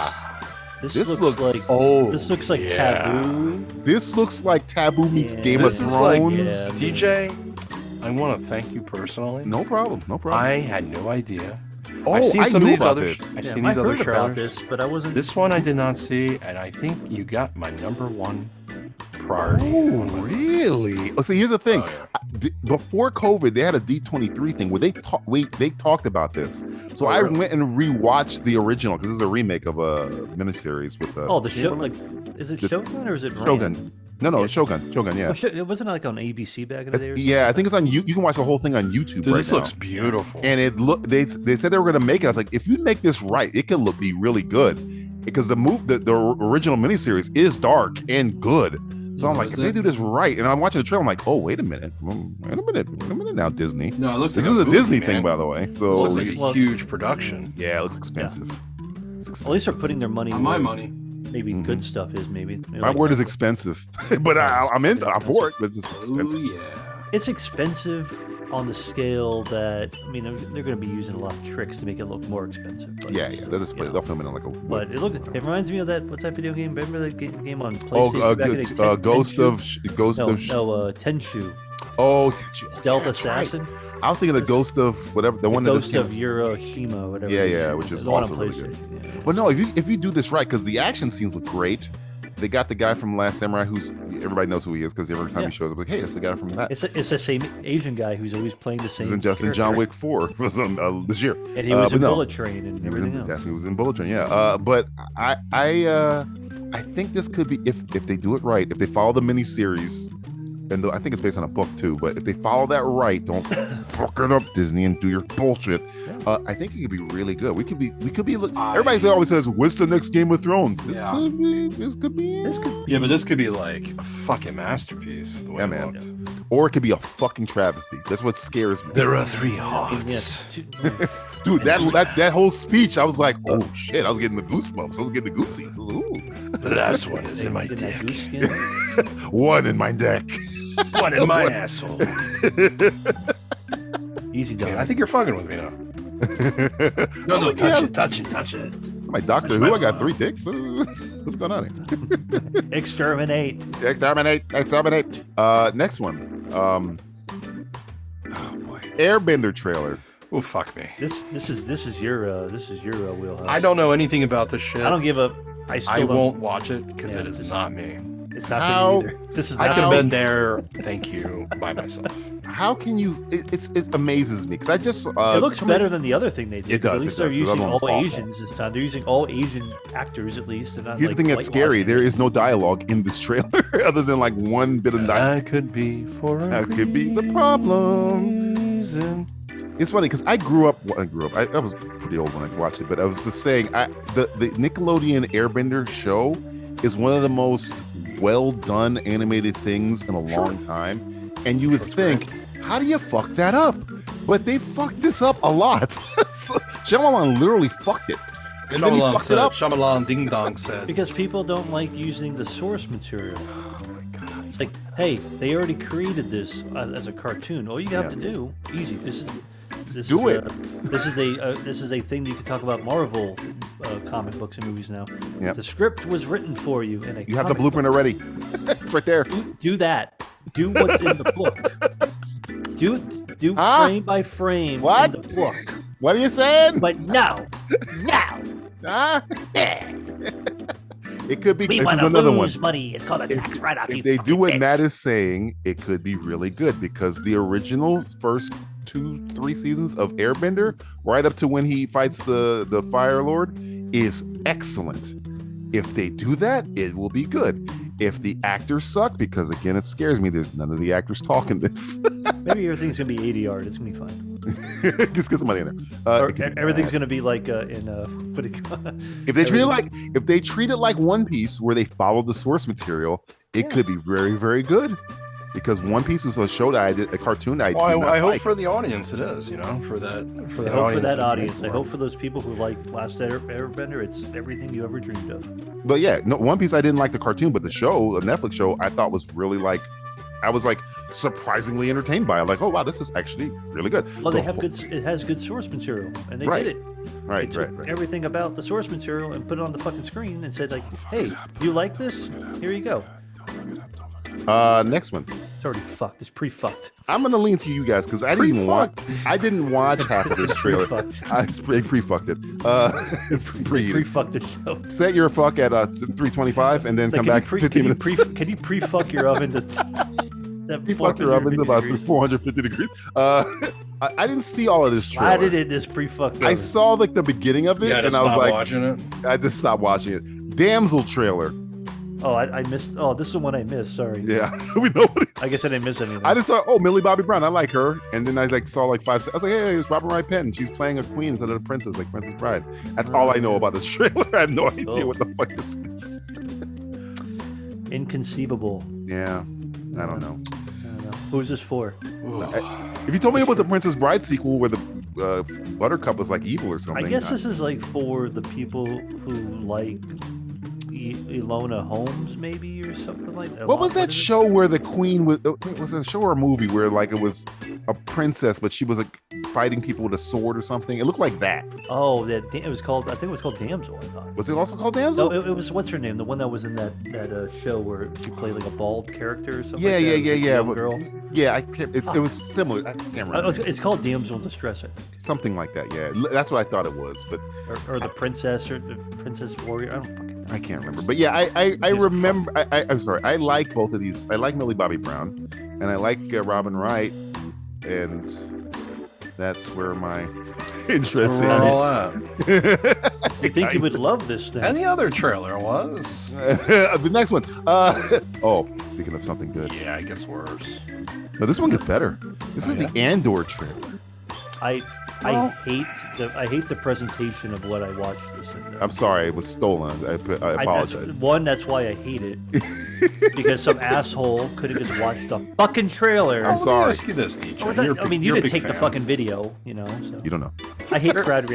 This looks like Taboo. This looks like Taboo meets Game of Thrones. DJ, I want to thank you personally. No problem. I had no idea. Oh, I've seen I some knew of these about others. this. I've seen these other trailers. This, but I wasn't. This one I did not see, and I think you got my number one priority. Oh, really? Oh, so here's the thing. Oh, yeah. Before COVID, they had a D23 thing where they talked about this. So I went and rewatched the original because this is a remake of a miniseries with the. Oh, the show. Like, is it Shogun or is it Shogun? No, Shogun. Yeah. Oh, it wasn't like on ABC back in the day. Yeah, I think it's on you. You can watch the whole thing on YouTube. Dude, this looks beautiful. And they said they were going to make it. I was like, if you make this right, it can be really good, because the original miniseries is dark and good. So I'm like, if they do this right, and I'm watching the trailer, I'm like, oh, wait a minute now, Disney. No, it looks this like is a movie, Disney man. thing, by the way. So it looks like a huge production. Yeah, it looks expensive. Yeah. At least they're putting their money. On my money. Maybe good stuff is maybe. My word is expensive, but I'm for it. But it's just expensive. Oh, yeah. It's expensive on the scale that, I mean, they're going to be using a lot of tricks to make it look more expensive. But Yeah. They'll just they'll film it on like a. But it reminds me of what's that video game? Remember that game on PlayStation back in the day? Ghost of Tenchu. Oh, Tenchu. Stealth Assassin. Right. I was thinking the Ghost of whatever, the one that Ghost of Hiroshima, whatever. Yeah, which is also really good. Yeah. But no, if you do this right, because the action scenes look great. They got the guy from Last Samurai, who's everybody knows who he is because every time he shows up, like, hey, it's the guy from that. It's the same Asian guy who's always playing the same. He was in Justin John Wick 4 was this year, and he was in Bullet Train and he was in Bullet Train. Yeah, but I think this could be if they do it right, if they follow the miniseries. And I think it's based on a book too, but if they follow that right, don't fuck it up, Disney, and do your bullshit. I think it could be really good. We could be. Everybody always says, "What's the next Game of Thrones?" This could be. Yeah, but this could be like a fucking masterpiece. The way it looked. Or it could be a fucking travesty. That's what scares me. There are three hearts. Dude, that whole speech, I was like, oh shit, I was getting the goosebumps. I was getting the goosies. Ooh. The last one is in my dick. One in my neck. One in my asshole. Easy dog. I think you're fucking with me now. No, touch it. My Doctor Who, I got 3 dicks. What's going on here? Exterminate. Next one. Oh boy. Airbender trailer. Oh, fuck me. This is your wheelhouse. I don't know anything about this shit. I don't give a. I won't watch it because it is not me. It's not for me either. I could have been there. Thank you by myself. How can you? It amazes me because I just. It looks better than the other thing they did. It does. At least they're using all Asians this time. They're using all Asian actors at least. Here's the thing that's scary. There is no dialogue in this trailer other than like one bit of dialogue. That could be That could be the problem. It's funny because I grew up. I was pretty old when I watched it, but I was just saying, the Nickelodeon Airbender show is one of the most well done animated things in a long time, and you would think, how do you fuck that up? But they fucked this up a lot. So, Shyamalan literally fucked it. And then he fucked it up. Shyamalan Ding Dong said. Because people don't like using the source material. Oh my god! It's like, hey, they already created this as a cartoon. All you have to do, easy. This is a thing that you can talk about Marvel comic books and movies now. Yep. The script was written for you in a. You have the blueprint already. It's right there. Do that. Do what's in the book. Do frame by frame What? in the book. What are you saying? But no. Huh? It could be. We This want is to another lose one. money. It's called a tax write-off. If they do what Matt is saying, it could be really good because the original first 2-3 seasons of Airbender, right up to when he fights the Fire Lord, is excellent. If they do that, it will be good. If the actors suck, because again, it scares me. There's none of the actors talking this. Maybe everything's gonna be ADR. It's gonna be fine. Just get some money in there. Or everything's gonna be like in what do you call it? If they treat it like One Piece, where they follow the source material, it could be very, very good. Because One Piece was a show that a cartoon that I hope for the audience it is, for that I hope audience. for that it's audience. made I for. hope for those people who like Last Airbender, it's everything you ever dreamed of. But yeah, no, One Piece I didn't like the cartoon, but the show, the Netflix show, I thought was really I was surprisingly entertained by it. Like, oh wow, this is actually really good. Well, So, they have it has good source material, and they Right. did it. Right, They took everything about the source material and put it on the fucking screen and said like, hey, you like this? Here you go. Next one. It's already fucked. It's pre-fucked. I'm gonna lean to you guys because I didn't watch half of this trailer. Pre-fucked. I pre-fucked it. It's Pre-fucked the show. set your fuck at 325 and then Like, come back 15 minutes. Can you pre-fuck your oven to Fuck your oven's about 450 degrees. I didn't see all of this trailer. Slide it in this pre-fucked oven. I saw the beginning of it, Yeah, and I was like, watching it. I just stopped watching it. Damsel trailer. Oh, I missed. Oh, this is the one I missed. Sorry. Yeah, we know what it's. I guess I didn't miss anything. I just saw, Millie Bobby Brown. I like her, and then I saw 5 seconds. I was like, hey, it's Robin Wright Penn. She's playing a queen instead of a princess, like Princess Bride. That's all I know about the trailer. I have no idea what the fuck this is. Inconceivable. Yeah, I don't know. Who's this for? If you told me it was a Princess Bride sequel where the Buttercup was evil or something, I guess this is for the people who like Ilona Holmes, maybe, or something like that. What was that show where the queen was? Was it a show or a movie where it was a princess, but she was fighting people with a sword or something? It looked like that. Oh, it was called. I think it was called Damsel. I thought. Was it also called Damsel? No, it was. What's her name? The one that was in that show where she played a bald character or something. Yeah. Girl. Yeah, I can't. It was similar. I can't remember. It's called Damsel in Distress, I think. Something like that. Yeah, that's what I thought it was. But or the princess or the princess warrior. I don't fucking know. I can't remember. But yeah, I remember. I'm sorry. I like both of these. I like Millie Bobby Brown, and I like Robin Wright, and that's where my interest is. You think you would love this thing? And the other trailer was. The next one. Speaking of something good. Yeah, it gets worse. No, this one gets better. This is the Andor trailer. I hate the presentation of what I watched this in. I'm sorry, it was stolen. I apologize. That's why I hate it. Because some asshole could have just watched the fucking trailer. I'm sorry. Let me ask you this, DJ. You didn't take the fucking video, So. You don't know. I hate crowd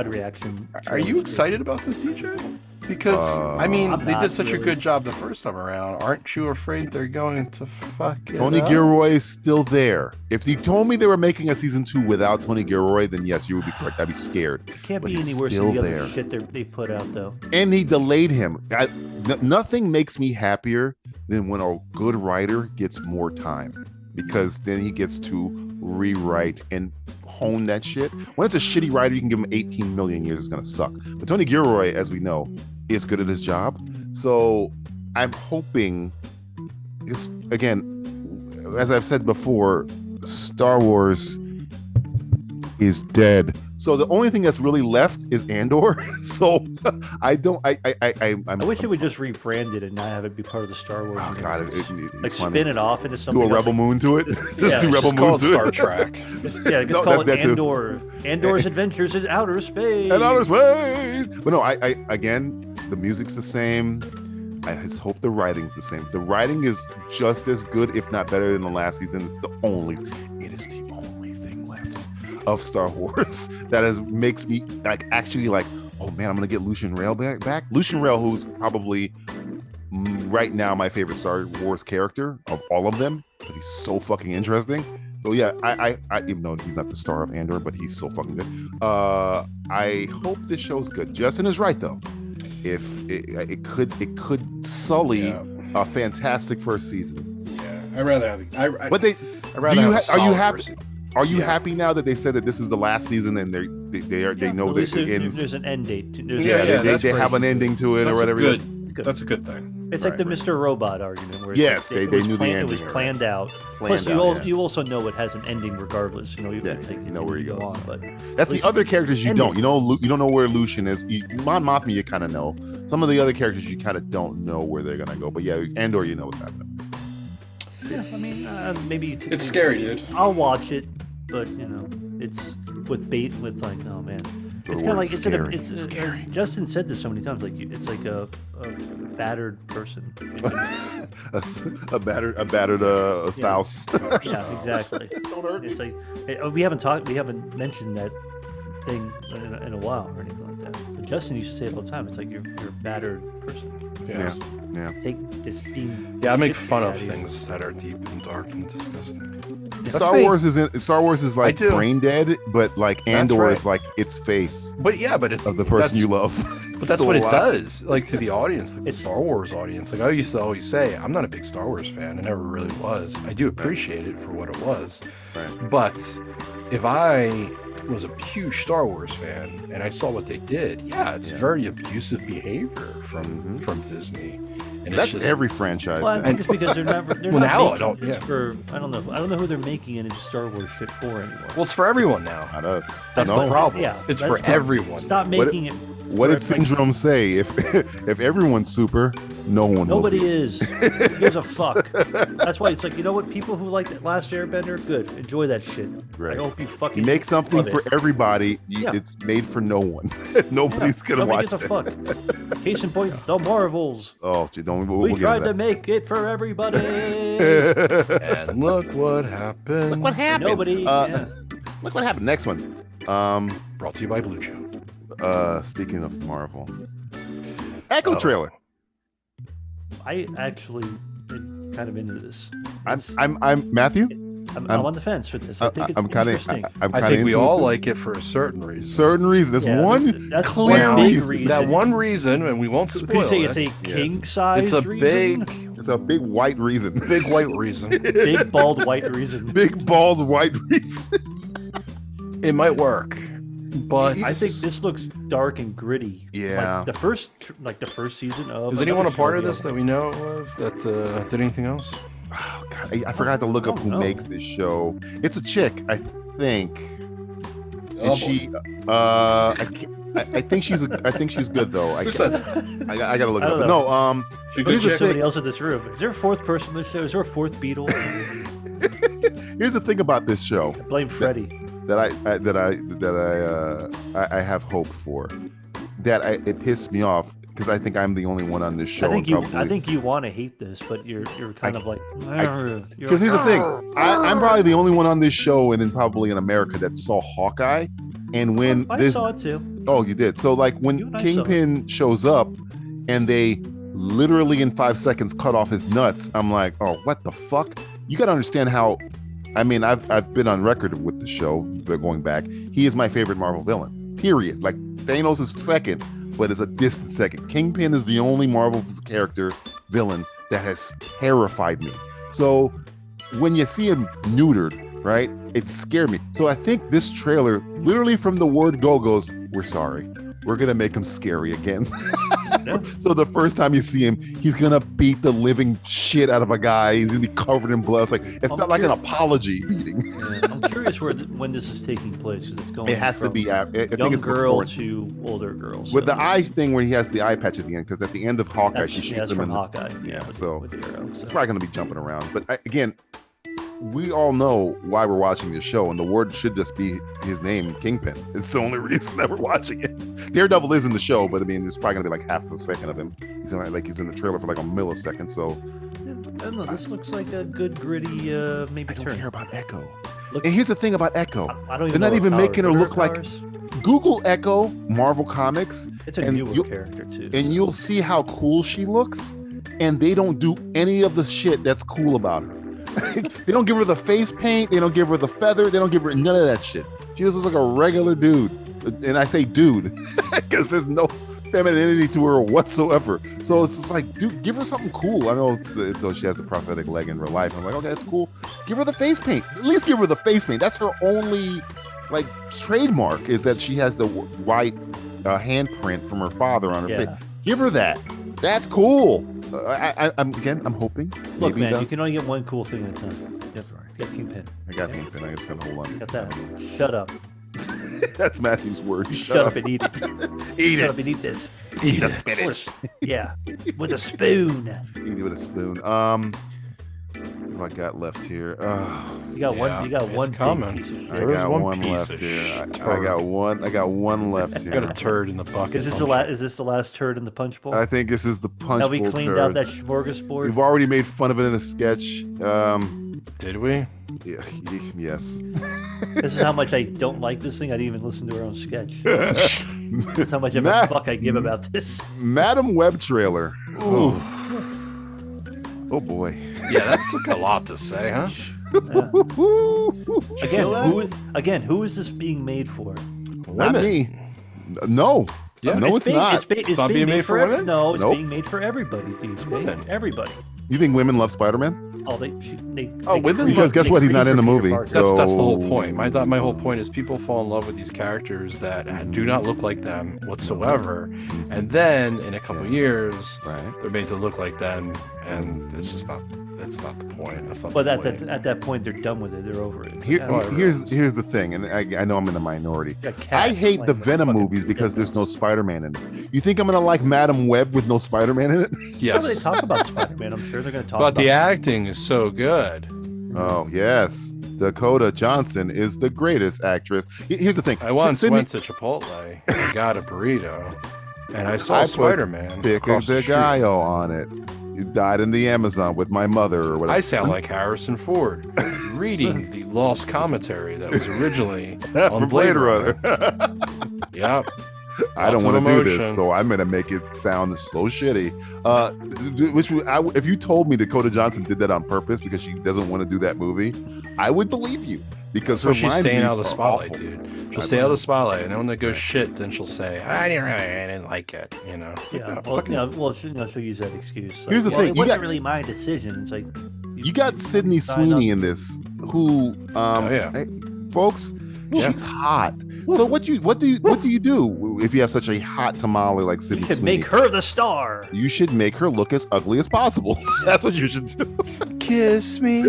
reaction. Are you excited about this, DJ? Because they did such a good job the first time around. Aren't you afraid they're going to fuck it Tony up? Gilroy is still there. If you told me they were making a season 2 without Tony Gilroy, then yes, you would be correct. I'd be scared. Can't But be he's any worse still than the there. other shit they put out, though. And he delayed him. Nothing makes me happier than when a good writer gets more time, because then he gets to rewrite and hone that shit. When it's a shitty writer, you can give him 18 million years, it's gonna suck. But Tony Gilroy, as we know, is good at his job. So I'm hoping again, as I've said before, Star Wars is dead. So the only thing that's really left is Andor. So I wish it would just rebrand it and not have it be part of the Star Wars. Oh god, it's funny. spin it off into something. Do a Rebel Moon to it. Just do Rebel Moon to Star it. Trek. Just call it Andor. Andor's Adventures in Outer Space. In outer space. But no, I again, the music's the same. I just hope the writing's the same. The writing is just as good, if not better, than the last season. It is the only thing left of Star Wars that makes me oh man, I'm gonna get Lucian Rail back. Lucian Rail, who's probably right now my favorite Star Wars character of all of them, because he's so fucking interesting. So yeah, I even though he's not the star of Andor, but he's so fucking good. I hope this show's good. Justin is right though. If it could sully a fantastic first season. Yeah. I'd rather have. But they. I'd rather have a Are you solid happy? first season. Are you Yeah. happy now that they said that this is the last season and they know Well, that it ends? there's an end date. They have an ending to it or whatever. Good. It's good. That's a good thing. It's like the Mr. Robot argument, where Yes, they knew the It ending was already. planned out. Planned Plus, out, you also know it has an ending regardless. You know, even if they you know where he continue goes. on, but That's the least other characters you ending. don't. You don't know where Lucian is. Mon Mothma, you kind of know. Some of the other characters you kind of don't know where they're gonna go. But yeah, Andor, you know what's happening. Yeah, I mean, maybe It's scary, dude. I'll watch it, but you know, it's with bait with like, oh man, it's kind of like scary. it's Scary. Justin said this so many times, like it's like a battered person. a battered spouse. Yeah, exactly. It's like we haven't mentioned that thing in a while or anything like that. But Justin used to say it all the time. It's like you're a battered person. Yeah. Take this being. Yeah, I make shit fun out of you. things that are deep and dark and disgusting. Star Wars is like do. brain dead, but like Andor right. is like its face But yeah, but it's of the person you love. But that's what it does, like to the audience, like the Star Wars audience. Like I used to always say, I'm not a big Star Wars fan. I never really was. I do appreciate it for what it was. Right. But if I was a huge Star Wars fan and I saw what they did, it's very abusive behavior from Disney. And That's it's just, every franchise. Well, I now. think it's because they're not Well, making now I don't- this yeah. for I don't know who they're making any Star Wars shit for anymore. well, it's for everyone now. Not us. That's No. the problem. Yeah, it's that's for fine. everyone. Stop making it. What did for, like, Syndrome say? If everyone's super, no one Nobody will be. is. Who gives a fuck? That's why it's like, you know what? People who like that Last Airbender, good. Enjoy that shit. Right. I hope you fucking You make something love for it. everybody. Yeah. It's made for no one. Nobody's gonna Nobody watch gives a it. fuck. Case in point, the Marvels. Oh, gee, don't. We'll We get tried into to make it for everybody. that. And look what happened. Look what happened. Nobody. Yeah. Look what happened. Next one. Brought to you by Blue Chew. Speaking of Marvel, Echo trailer. I actually am kind of into this. I'm Matthew. I'm on the fence for this. I think it's I'm kind of. interesting. I'm I kind of. think we all like it for a certain reason. certain reason. There's Yeah, one that's clear one big reason. reason. That one reason, and we won't Could spoil you say it. it's a Yes. king size? It's a reason? big, It's a big white reason. big white reason. big bald white reason. Big bald white reason. It might work, but I think this looks dark and gritty. Yeah. Like the first season of. is anyone a another part show of this we that we know of that did anything else? Oh, God, I forgot to look up Oh, who no. makes this show. It's a chick, I think. Oh, Is she? I think she's. I think she's good though. I, Who said I gotta look it I up. don't No. She Here's the have somebody thing. else in this room. Is there a fourth person in this show? Is there a fourth Beatle? Here's the thing about this show Blame Freddy. that I have hope for. It pissed me off because I think I'm the only one on this show. I think you want to hate this, but you're kind of like. Because here's the thing, I'm probably the only one on this show, and then probably in America that saw Hawkeye. And when I this, saw it too. oh, you did. So like You when and I Kingpin shows up, and they literally in 5 seconds cut off his nuts, I'm like, oh, what the fuck? You got to understand how. I mean, I've been on record with the show, but going back, he is my favorite Marvel villain. Period. Like Thanos is second, but it's a distant second. Kingpin is the only Marvel character villain that has terrified me. So when you see him neutered, right, it scared me. So I think this trailer, literally from the word go, goes, we're sorry. We're going to make him scary again. Yeah. So the first time you see him, he's going to beat the living shit out of a guy. He's going to be covered in blood. It's like, it felt like an apology beating. Yeah, I'm curious when this is taking place because it's going. It has to from be, I think young it's girl before. to older girls. With the eye thing where he has the eye patch at the end, because at the end of Hawkeye, she shoots that's him from in the Hawkeye. yeah, with, so with the arrow. So. it's probably going to be jumping around. But again, we all know why we're watching this show, and the word should just be his name, Kingpin. It's the only reason that we're watching it. Daredevil is in the show, but I mean, there's probably going to be like half of a second of him. He's in the trailer for like a millisecond. So I don't know. This looks like a good gritty maybe I don't turn. care about Echo. Look- And here's the thing about Echo. I don't They're even not know even what making her power look like. powers. Google Echo Marvel Comics, It's a and newer you- character too. and you'll see how cool she looks. And they don't do any of the shit that's cool about her. They don't give her the face paint. They don't give her the feather. They don't give her none of that shit. She just looks like a regular dude. And I say dude because there's no femininity to her whatsoever. So it's just like, dude, give her something cool. I know until she has the prosthetic leg in real life. I'm like, okay, that's cool. Give her the face paint. At least give her the face paint. That's her only like trademark, is that she has the white handprint from her father on her face. Give her that. That's cool. I'm hoping. Look, man, you can only get one cool thing at a time. Yep. Sorry. You got Kingpin. I got Kingpin. I just gotta hold on. Got that. Shut up. That's Matthew's word. Shut up and eat it. Eat Shut it. up and eat this. Eat the spinach. Yeah, with a spoon. Eat it with a spoon. What do I got left here? You got one. You got one. Coming. I got one left here. I got one left here. I got a turd in the bucket. Is this the last turd in the punch bowl? I think this is the punch Have bowl. we cleaned out that smorgasbord? We've already made fun of it in a sketch. Did we? Yeah, yes. This is how much I don't like this thing. I didn't even listen to our own sketch. That's how much of a fuck I give about this. Madam Web trailer. Ooh. Oh boy. Yeah, that took a lot to say, huh? Again, who is this being made for? Not me. No. Yeah. No, it's not. It's not being made for women? No, it's being made for everybody. Everybody. You think women love Spider-Man? Oh, women because guess what? He's not in the movie. That's the whole point. My whole point is people fall in love with these characters that do not look like them whatsoever, and then in a couple years, they're made to look like them, and it's just not. That's not the point. That's not. But at that point, they're done with it. They're over it. Here's the thing, and I know I'm in the minority. I hate the Venom movies because there's no Spider-Man in it. You think I'm gonna like Madam Web with no Spider-Man in it? Yes. Well, they talk about Spider-Man. I'm sure they're gonna talk. But the acting is so good. Oh yes, Dakota Johnson is the greatest actress. Here's the thing. I once went to Chipotle and got a burrito, and I saw Spider-Man across the street. Gallo on it. It died in the Amazon with my mother or whatever. I sound like Harrison Ford reading the lost commentary that was originally on Blade Runner. Yep. I don't want to do this, so I'm gonna make it sound so shitty. If you told me Dakota Johnson did that on purpose because she doesn't want to do that movie, I would believe you. Because she's staying out of the spotlight, dude. She'll stay out of the spotlight, and then when they go shit, then she'll say, "I didn't like it." You know. It's she'll use that excuse. Like, here's the thing: it wasn't really my decision. It's like you got Sydney Sweeney in this, who, folks. She's hot. So what do you do if you have such a hot tamale like Sydney Sweeney? Make her the star. You should make her look as ugly as possible. That's what you should do. Kiss me.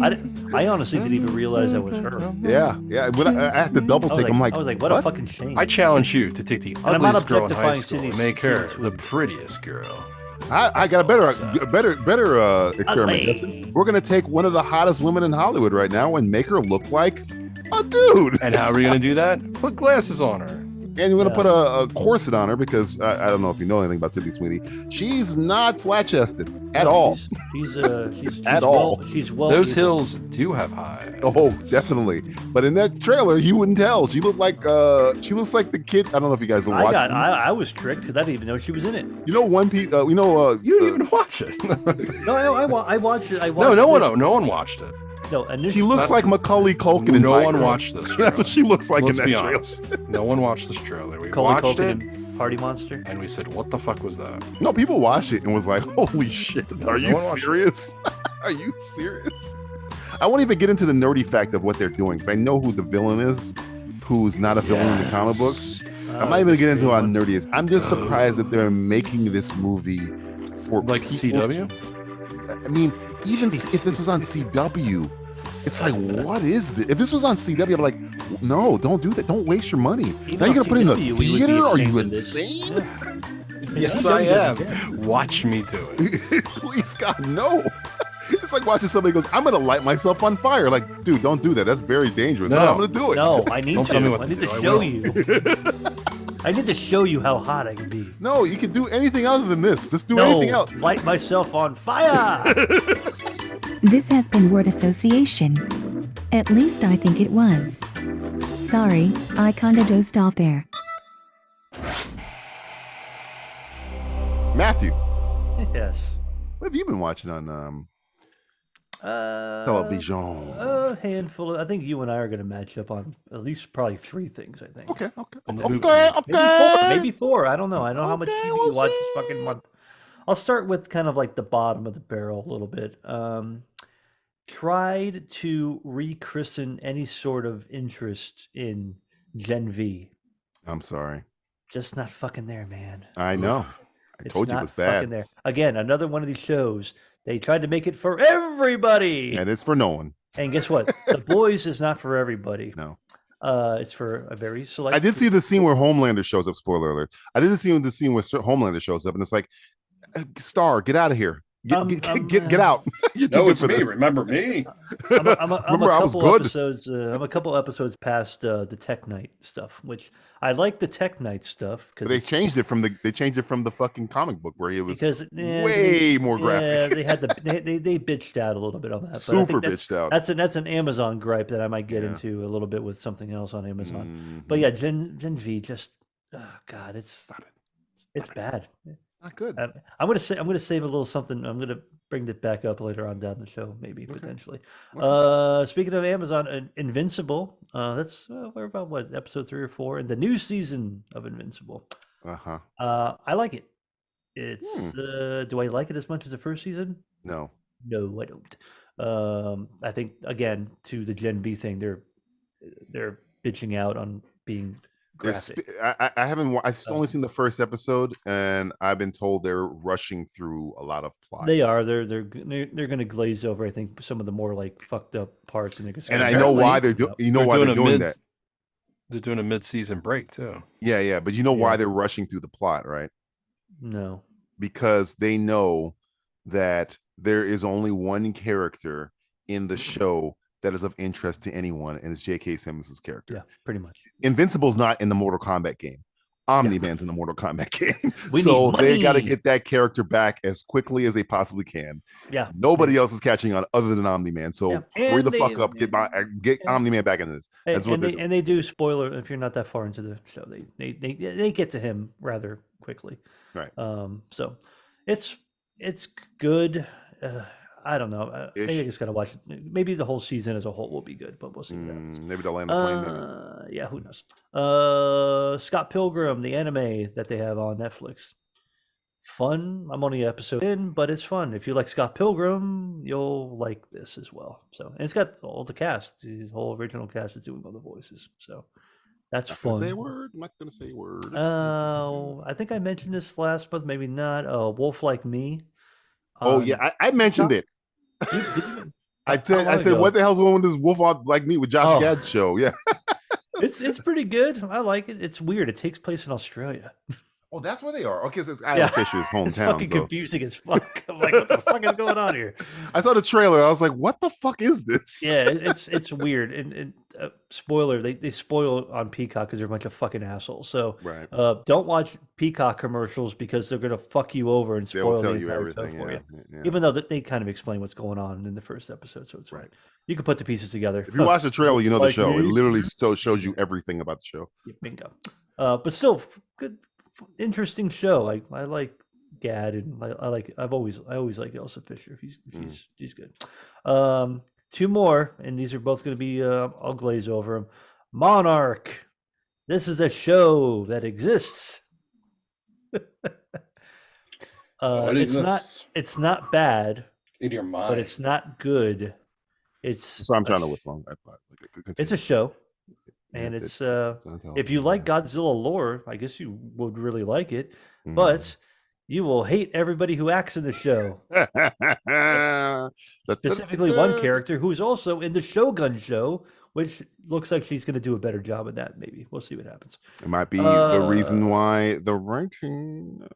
I honestly didn't even realize that was her. Yeah. When I had to double take. I was like, what a fucking shame. I challenge you to take the ugliest girl in high school and make her the prettiest girl. I got a better experiment, Justin. We're gonna take one of the hottest women in Hollywood right now and make her look like a dude. And how are we gonna do that? Put glasses on her. And we're gonna put a corset on her because I don't know if you know anything about Sydney Sweeney. She's not flat-chested at all. She's at all. She's well. Those hills do have high. Oh, definitely. But in that trailer, you wouldn't tell. She looks like the kid. I don't know if you guys will watch. I was tricked because I didn't even know she was in it. You know, One Piece. You didn't even watch it. No, I watched it. No one watched it. No, she looks like Macaulay Culkin. No one watched this trailer. That's what she looks like. Let's in that be trailer. honest. No one watched this trailer. We Macaulay watched Culkin it. And Party Monster. And we said, what the fuck was that? No, people watched it and was like, holy shit. Are you serious? Are you serious? I won't even get into the nerdy fact of what they're doing because I know who the villain is, who's not a villain in the comic books. I'm not even going to get into how nerdy it is. I'm just surprised that they're making this movie for like CW? I mean, even if this was on CW, it's like, what is this? If this was on CW, I'm like, no, don't do that. Don't waste your money. Now you're going to put it in the theater? Are you insane? Yeah. Yes, I am. Watch me do it. Please, God, no. It's like watching somebody goes, I'm going to light myself on fire. Like, dude, don't do that. That's very dangerous. No, I'm going to do it. No, I need don't to. Tell me what I to need do. to show you. I need to show you how hot I can be. No, you can do anything other than this. Just do anything else. Light myself on fire. This has been word association. At least I think it was. Sorry, I kinda dozed off there. Matthew. Yes. What have you been watching on Television. A handful. I think you and I are going to match up on at least probably 3 things. I think. Okay. Maybe 4. I don't know. I don't know how much TV you watch this fucking month. I'll start with kind of like the bottom of the barrel a little bit. Tried to rechristen any sort of interest in Gen V. I'm sorry. Just not fucking there, man. I know. I told you it was bad. There. Again, another one of these shows. They tried to make it for everybody. And it's for no one. And guess what? The Boys is not for everybody. No. It's for a very select. I did see the scene where Homelander shows up. Spoiler alert. I didn't see the scene where Homelander shows up, and it's like, Star, get out of here. Get out. You're too good for me. this. Remember me? Remember, I was good. I'm a couple episodes past the Tech Knight stuff, which I like the Tech Knight stuff because they changed it from the fucking comic book where it was way more graphic. Yeah, they bitched out a little bit on that. Super bitched out. That's an Amazon gripe that I might get into a little bit with something else on Amazon. Mm-hmm. But yeah, Gen V just God, it's bad. Not good. I'm gonna save a little something. I'm gonna bring it back up later on down the show, maybe potentially. Speaking of Amazon, Invincible. We're about episode 3 or 4 in the new season of Invincible. I like it. It's do I like it as much as the first season? No, I don't. I think again to the Gen V thing, they're bitching out on being. I haven't. I've only seen the first episode, and I've been told they're rushing through a lot of plot. They are. They're going to glaze over. I think some of the more like fucked up parts, and I know why they're doing. You know why they're doing that. They're doing a mid-season break too. Yeah, but you know why they're rushing through the plot, right? No, because they know that there is only one character in the show that is of interest to anyone, and it's J.K. Simmons' character. Yeah, pretty much. Invincible's not in the Mortal Kombat game. Omni-Man's in the Mortal Kombat game. So they got to get that character back as quickly as they possibly can. Yeah. Nobody else is catching on other than Omni-Man. So hurry the fuck up. Get Omni-Man back into this. That's what they're doing. And they do, spoiler, if you're not that far into the show, they get to him rather quickly. Right. So it's good. I don't know. Maybe I just gotta watch it. Maybe the whole season as a whole will be good, but we'll see what happens. Maybe they'll land the plane. Yeah, who knows? Scott Pilgrim, the anime that they have on Netflix. Fun. I'm only an episode in, but it's fun. If you like Scott Pilgrim, you'll like this as well. So, and it's got all the cast. The whole original cast is doing all the voices. So that's fun. I'm not gonna say a word. I think I mentioned this last month, maybe not. Wolf Like Me. I mentioned it. I said, what the hell's going on with this Wolf Like Me with Josh Gad's show? Yeah. It's pretty good. I like it. It's weird. It takes place in Australia. Oh, that's where they are. Okay, so it's Adam Fisher's hometown. It's fucking confusing as fuck. I'm like, what the fuck is going on here? I saw the trailer. I was like, what the fuck is this? Yeah, it's weird. And spoiler, they spoil on Peacock because they're a bunch of fucking assholes. So don't watch Peacock commercials because they're gonna fuck you over and spoil the entire stuff for you. Yeah. Even though they kind of explain what's going on in the first episode, so it's right. You can put the pieces together. If you watch the trailer, you know the show. It literally still shows you everything about the show. Yeah, bingo. But still, good, interesting show. I like Gad, and I always like Elsa Fisher. He's good. 2 more, and these are both going to be. I'll glaze over them. Monarch. This is a show that exists. It's not bad in your mind, but it's not good. So I'm trying to whistle. It's a show, and it's if you like Godzilla lore, I guess you would really like it. But you will hate everybody who acts in the show. Specifically, one character who is also in the Shogun show, which looks like she's going to do a better job at that. Maybe we'll see what happens. It might be the reason why the ranking.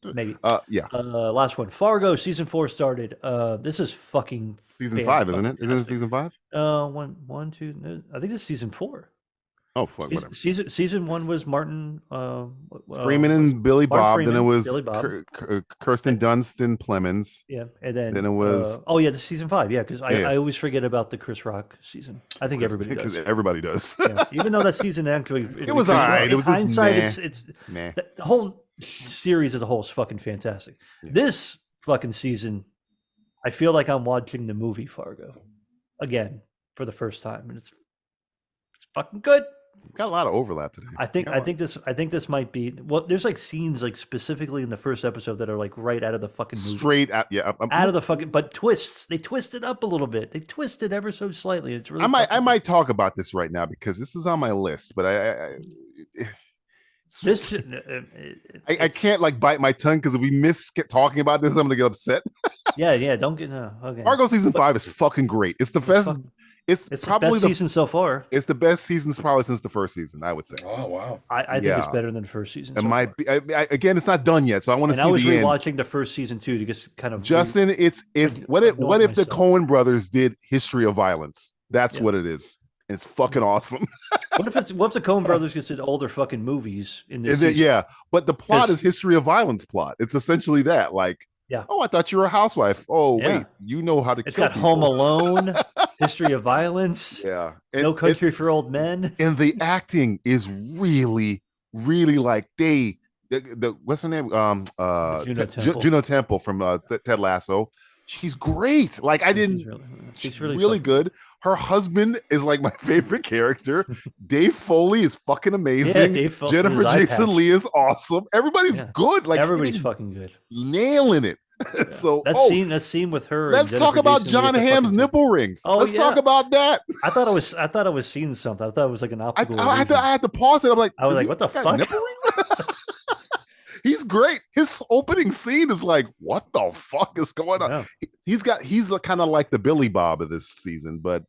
Maybe. Yeah. Last one. Fargo season 4 started. This is fucking season 5, isn't it? Isn't it season 5? One, two. I think this is season 4. Oh, fuck, whatever. Season 1 was Martin Freeman and Billy Bob. Freeman, then it was Kirsten Dunst and Plemons. Yeah, and then it was. This is season 5. Yeah, because I always forget about the Chris Rock season. I think everybody does. Everybody does. Yeah, even though that season actually it was all right. It was just it's the whole series as a whole is fucking fantastic. Yeah. This fucking season I feel like I'm watching the movie Fargo again for the first time, and it's fucking good. We've got a lot of overlap today. I think this might be there's like scenes like specifically in the first episode that are like right out of the fucking movie. Straight out, yeah. Out of the fucking, but twists. They twist it up a little bit. They twist it ever so slightly. It's really. I might talk about this right now because this is on my list, but this should. I can't like bite my tongue because if we miss talking about this, I'm gonna get upset. Yeah. Don't get okay. Fargo season 5 is fucking great. It's the best. It's probably the best season so far. It's the best season probably since the first season, I would say. Oh wow! I think it's better than the first season. It might be. Again, it's not done yet, so I want to see the end. I was rewatching the first season too to just kind of. Justin, what if the Coen brothers did History of Violence? That's what it is. It's fucking awesome. what if the Coen brothers just did all their fucking movies in this? Yeah, but the plot is History of Violence plot. It's essentially that, like. Yeah. Oh, I thought you were a housewife. Oh, wait, you know how to. It's got people. Home Alone, History of Violence. Yeah. No Country for Old Men. And the acting is really, really like the what's her name? Juno Temple from Ted Lasso. She's great. Like she's really good. Her husband is like my favorite character. Dave Foley is fucking amazing. Yeah, Jennifer Jason Leigh is awesome. Everybody's good. Like everybody's fucking good. Nailing it. Yeah. So that scene with her. Let's talk about John Hamm's nipple rings. Let's talk about that. I thought I was seeing something. I thought it was like an optical. I had to pause it. I'm like, I was like, what the fuck? Nipple rings? He's great. His opening scene is like, what the fuck is going on? Yeah. He's kind of like the Billy Bob of this season, but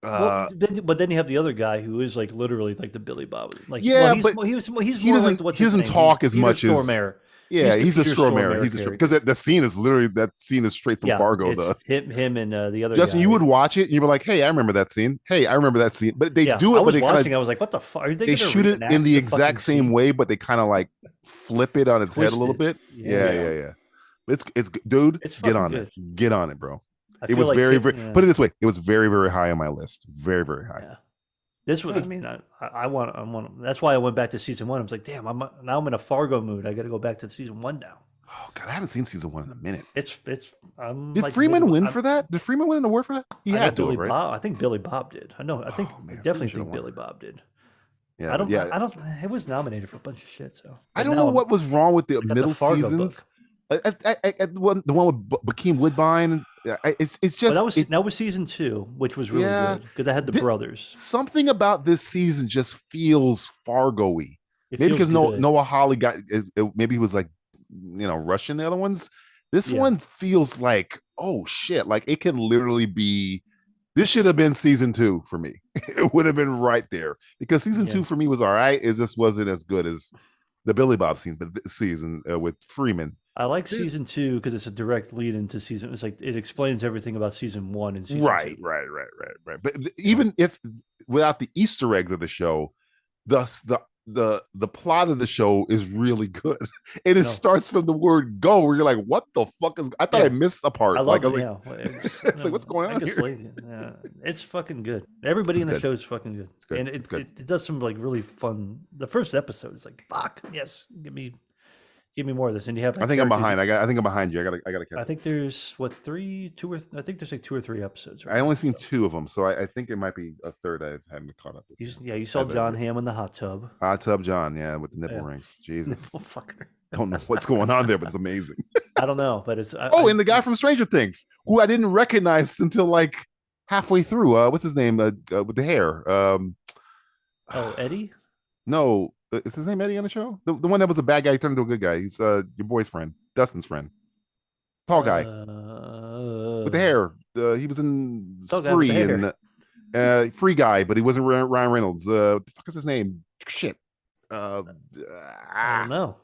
but then you have the other guy who is like literally like the Billy Bob. Like, he doesn't talk as much as. Yeah, he's a Stormare. Because the scene is literally straight from Fargo. Him and the other. Justin, guy. You would watch it and you were like, "Hey, I remember that scene. Hey, I remember that scene." But they do it. I was but watching. I was like, "What the fuck?" They shoot it in the exact same way, but they kind of like flip it on its head a little bit. Yeah. It's dude. Get on it. Get on it, bro. It was very. Put it this way. It was very, very high on my list. Very, very high. Yeah. This was, I mean, I want. That's why I went back to season 1. I was like, damn, I'm in a Fargo mood. I got to go back to season 1 now. Oh God, I haven't seen season 1 in a minute. Did Freeman win for that? Did Freeman win an award for that? He had to, right? I think Billy Bob did. I definitely think Billy Bob did. Yeah, I don't. It was nominated for a bunch of shit. So I don't know what was wrong with the middle seasons. The one with Bokeem Woodbine. It's just that was season 2, which was really good because I had the brothers. Something about this season just feels Fargo-y. Maybe because Noah Hawley maybe he was like, rushing the other ones. This one feels like, oh shit, like it can literally be. This should have been season 2 for me. It would have been right there because season 2 for me was all right. It just wasn't as good as the Billy Bob season with Freeman. I like season 2 because it's a direct lead into season. It's like it explains everything about season 1 and season 2. Right. But even if without the Easter eggs of the show, the plot of the show is really good. And it starts from the word "go," where you're like, "What the fuck is?" I thought I missed a part. I love it's like, what's going on here? It's fucking good. Everybody in the show is fucking good. It's good. And it does some like really fun. The first episode is like, fuck yes, give me more of this. And you have. I think I'm behind. I think I'm behind you. I gotta catch. I think there's I think there's like 2 or 3 episodes. Right? I only seen 2 of them, so I think it might be a third I haven't caught up with. You saw John Hamm in the hot tub. Hot tub John, with the nipple rings. Jesus, nipple fucker. Don't know what's going on there, but it's amazing. I don't know, but it's. And the guy from Stranger Things, who I didn't recognize until like halfway through. What's his name? With the hair. Eddie. No. Is his name Eddie on the show? The one that was a bad guy, he turned into a good guy. He's your boy's friend, Dustin's friend. Tall guy. With the hair. He was in Spree and Free Guy, but he wasn't Ryan Reynolds. What the fuck is his name? Shit. I don't know.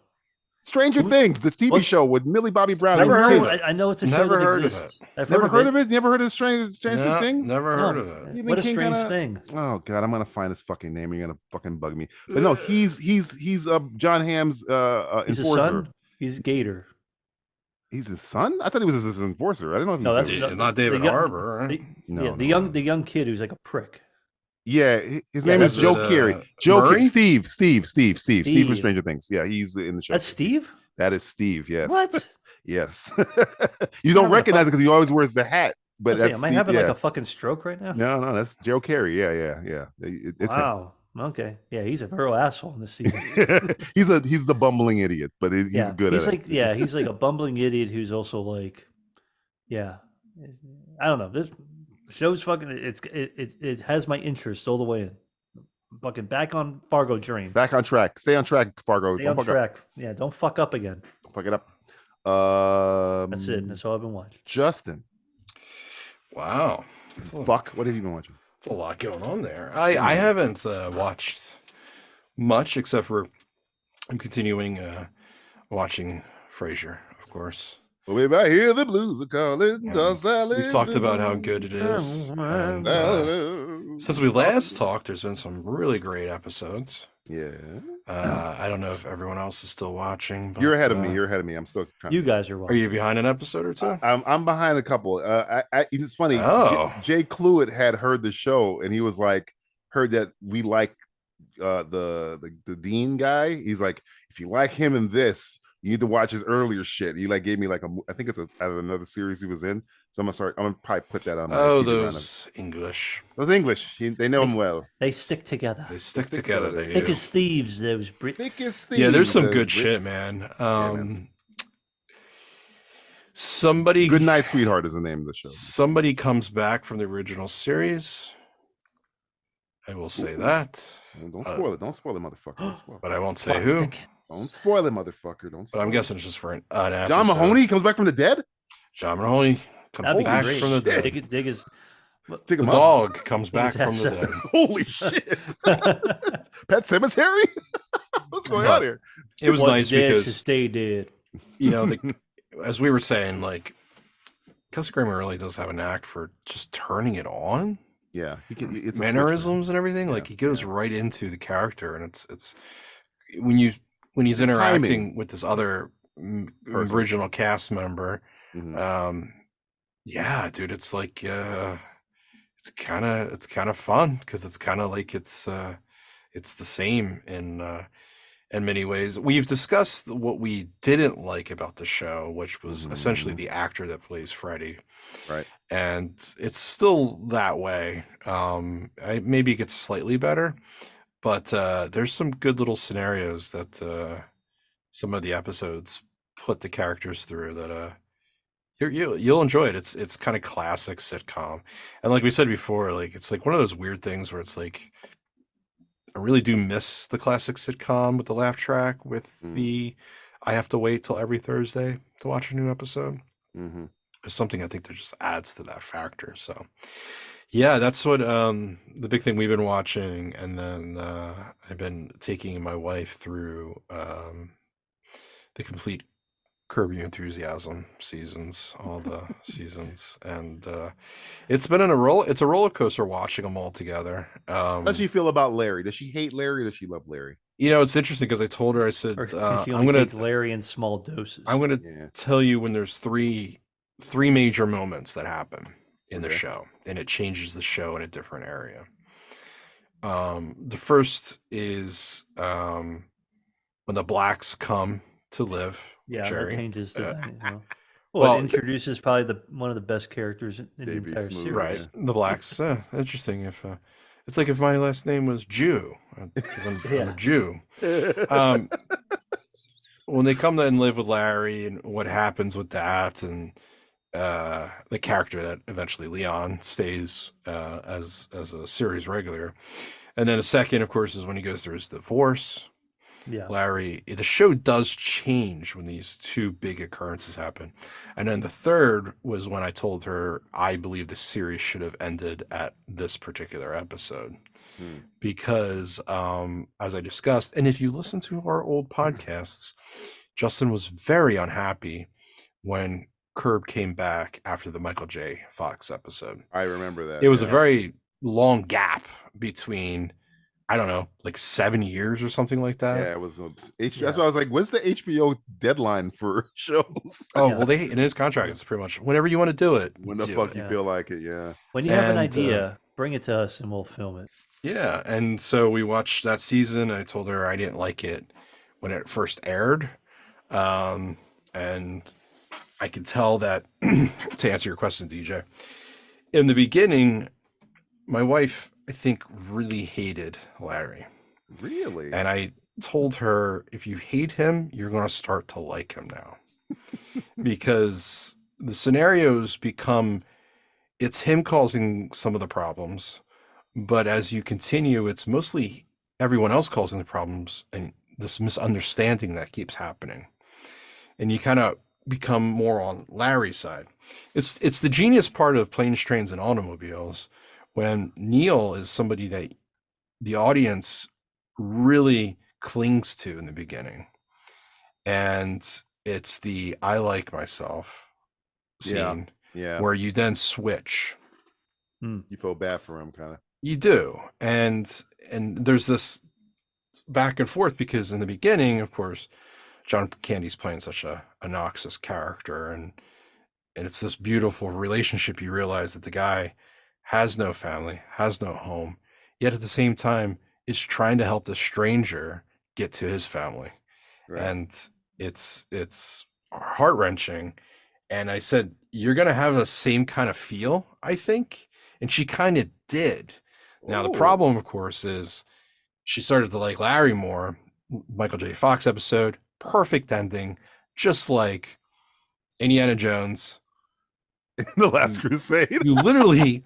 Stranger Things, the TV show with Millie Bobby Brown. I know it's a show that exists. Never heard of it? Never heard of Stranger Things? Never heard of it. What a strange thing. Oh God, I'm gonna find his fucking name. You're gonna fucking bug me. But no, he's John Hamm's He's enforcer. Son? He's Gator. He's his son? I thought he was his enforcer. I didn't know if he's not David Harbour, right? The young kid who's like a prick. Yeah, his name is Joe Carey. Steve from Stranger Things. Yeah, he's in the show. That's Steve? That is Steve, yes. What? Yes. You don't recognize it because he always wears the hat. But that's am I having like a fucking stroke right now? No, that's Joe Carey. Yeah. It's him. Wow. Okay. Yeah, he's a real asshole in this season. He's the bumbling idiot, but he's good he's at like, it. Yeah, he's like a bumbling idiot who's also like, yeah. I don't know. This show's fucking it has my interest all the way in. Fucking back on Fargo Dream. Back on track. Stay on track, Fargo. Stay Don't on fuck track. up. Yeah, don't fuck up again. Don't fuck it up. That's it. That's all I've been watching. Justin. Wow. Fuck. What have you been watching? There's a lot going on there. I haven't watched much except for I'm continuing watching Frasier, of course. Well, if I hear the blues are calling, we've talked about how good it is. And, since we last talked, there's been some really great episodes. Yeah. I don't know if everyone else is still watching. But, You're ahead of me. You're ahead of me. I'm still trying. You guys are watching. Are you behind an episode or two? I'm behind a couple. It's funny. Oh. Jay Cluett had heard the show, and he was like, heard that we like the Dean guy. He's like, if you like him in this, you need to watch his earlier shit. He like gave me like I think it's out of another series he was in. So I'm gonna probably put that on. Those English. Those English. They know him well. They stick together. They stick together. They Thick do. as thieves. Those Brits. Thick as thieves. Yeah, there's some good Brits. shit, man. Man. Somebody. Good Night, Sweetheart is the name of the show. Somebody comes back from the original series. I will say that. Don't spoil it. Don't spoil it, motherfucker. Don't spoil it. But I won't say who. Don't spoil it, motherfucker. Don't spoil But I'm it. guessing it's just for an episode. John Mahoney comes back from the dead? John Mahoney comes That'd be back great. from the dead. Dig his. Dig The him up. dog comes back his from the ass dead. Holy shit. Pet Cemetery? What's going on here? It was What's nice dead because, should stay dead. you know, as we were saying, like, Kelsey Grammer really does have an act for just turning it on. Yeah. It's Mannerisms and everything. Like, he goes right into the character, and it's when he's interacting with this other original cast member. Mm-hmm. Yeah, dude, it's like it's kind of fun because it's kind of like it's the same in many ways. We've discussed what we didn't like about the show, which was essentially the actor that plays Freddy, Right. and it's still that way. Maybe it gets slightly better, but there's some good little scenarios that some of the episodes put the characters through that you'll enjoy it. It's kind of classic sitcom, and like we said before, like it's like one of those weird things where it's like I really do miss the classic sitcom with the laugh track with the I have to wait till every Thursday to watch a new episode. Mm-hmm. There's something I think that just adds to that factor. So yeah, that's what the big thing we've been watching, and then I've been taking my wife through the complete Curb Your Enthusiasm seasons, all the seasons, and it's been it's a roller coaster watching them all together. How does she feel about Larry? Does she hate Larry or does she love Larry? You know, it's interesting because I told her, I said, Or can she I'm only gonna take Larry in small doses. I'm gonna tell you when there's three major moments that happen in the show, and it changes the show in a different area. The first is when the blacks come to live. Yeah, Jerry. that changes the dynamic. well, it introduces probably one of the best characters in the entire Smooth, series. Right, the blacks. Interesting. If it's like if my last name was Jew, because I'm a Jew. When they come and live with Larry, and what happens with that, and the character that eventually Leon stays as a series regular, and then the second, of course, is when he goes through his divorce. Yeah. Larry, the show does change when these two big occurrences happen. And then the third was when I told her I believe the series should have ended at this particular episode. Because as I discussed, and if you listen to our old podcasts, Justin was very unhappy when Curb came back after the Michael J. Fox episode. I remember that. It was a very long gap between, I don't know, like 7 years or something like that. Yeah, it was. That's why I was like, what's the HBO deadline for shows? Oh, well, in his contract, it's pretty much whenever you want to do it. When the fuck you feel like it, yeah. When you have an idea, bring it to us and we'll film it. Yeah, and so we watched that season. I told her I didn't like it when it first aired. And I can tell that, to answer your question, DJ, in the beginning, my wife, I think, really hated Larry. Really? And I told her, if you hate him, you're going to start to like him now. Because the scenarios become, it's him causing some of the problems. But as you continue, it's mostly everyone else causing the problems and this misunderstanding that keeps happening. And you kind of become more on Larry's side. It's the genius part of Planes, Trains, and Automobiles when Neil is somebody that the audience really clings to in the beginning. And it's the I like myself scene where you then switch. You feel bad for him, kind of. You do. And there's this back and forth because in the beginning, of course, John Candy's playing such a obnoxious character, and it's this beautiful relationship. You realize that the guy has no family, has no home, yet at the same time is trying to help the stranger get to his family. Right. And it's heart-wrenching. And I said, you're going to have the same kind of feel, I think. And she kind of did. Now, the problem, of course, is she started to like Larry more. Michael J. Fox episode, perfect ending, just like Indiana Jones. The Last Crusade. You literally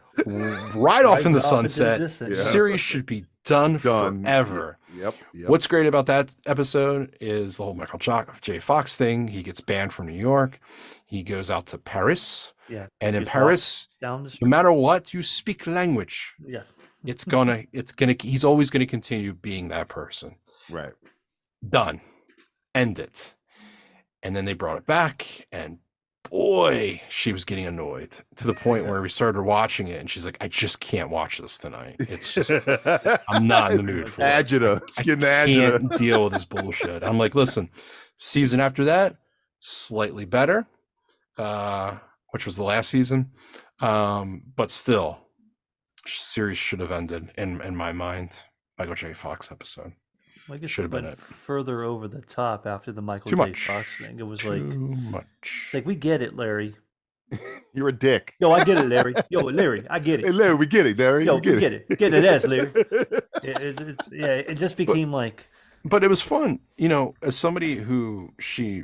ride off in the sunset. Series should be done forever. Yep. What's great about that episode is the whole Michael J. Fox thing. He gets banned from New York. He goes out to Paris. Yeah. And in Paris, no matter what, you speak language. Yeah. He's always going to continue being that person. Right. Done. End it. And then they brought it back, and boy, she was getting annoyed to the point where we started watching it, and she's like, I just can't watch this tonight. It's just, I'm not in the mood for it. I can't deal with this bullshit. I'm like, listen, season after that, slightly better, which was the last season. But still, series should have ended in my mind. Michael J. Fox episode. I guess should have been further over the top after the Michael J. Fox thing. It was like too much. Like, we get it, Larry. You're a dick. Yo, I get it, Larry. Yo, Larry, I get it. Hey, Larry, we get it, Larry. Yo, we get it. Get it, ass, Larry. It just became like. But it was fun, as somebody who she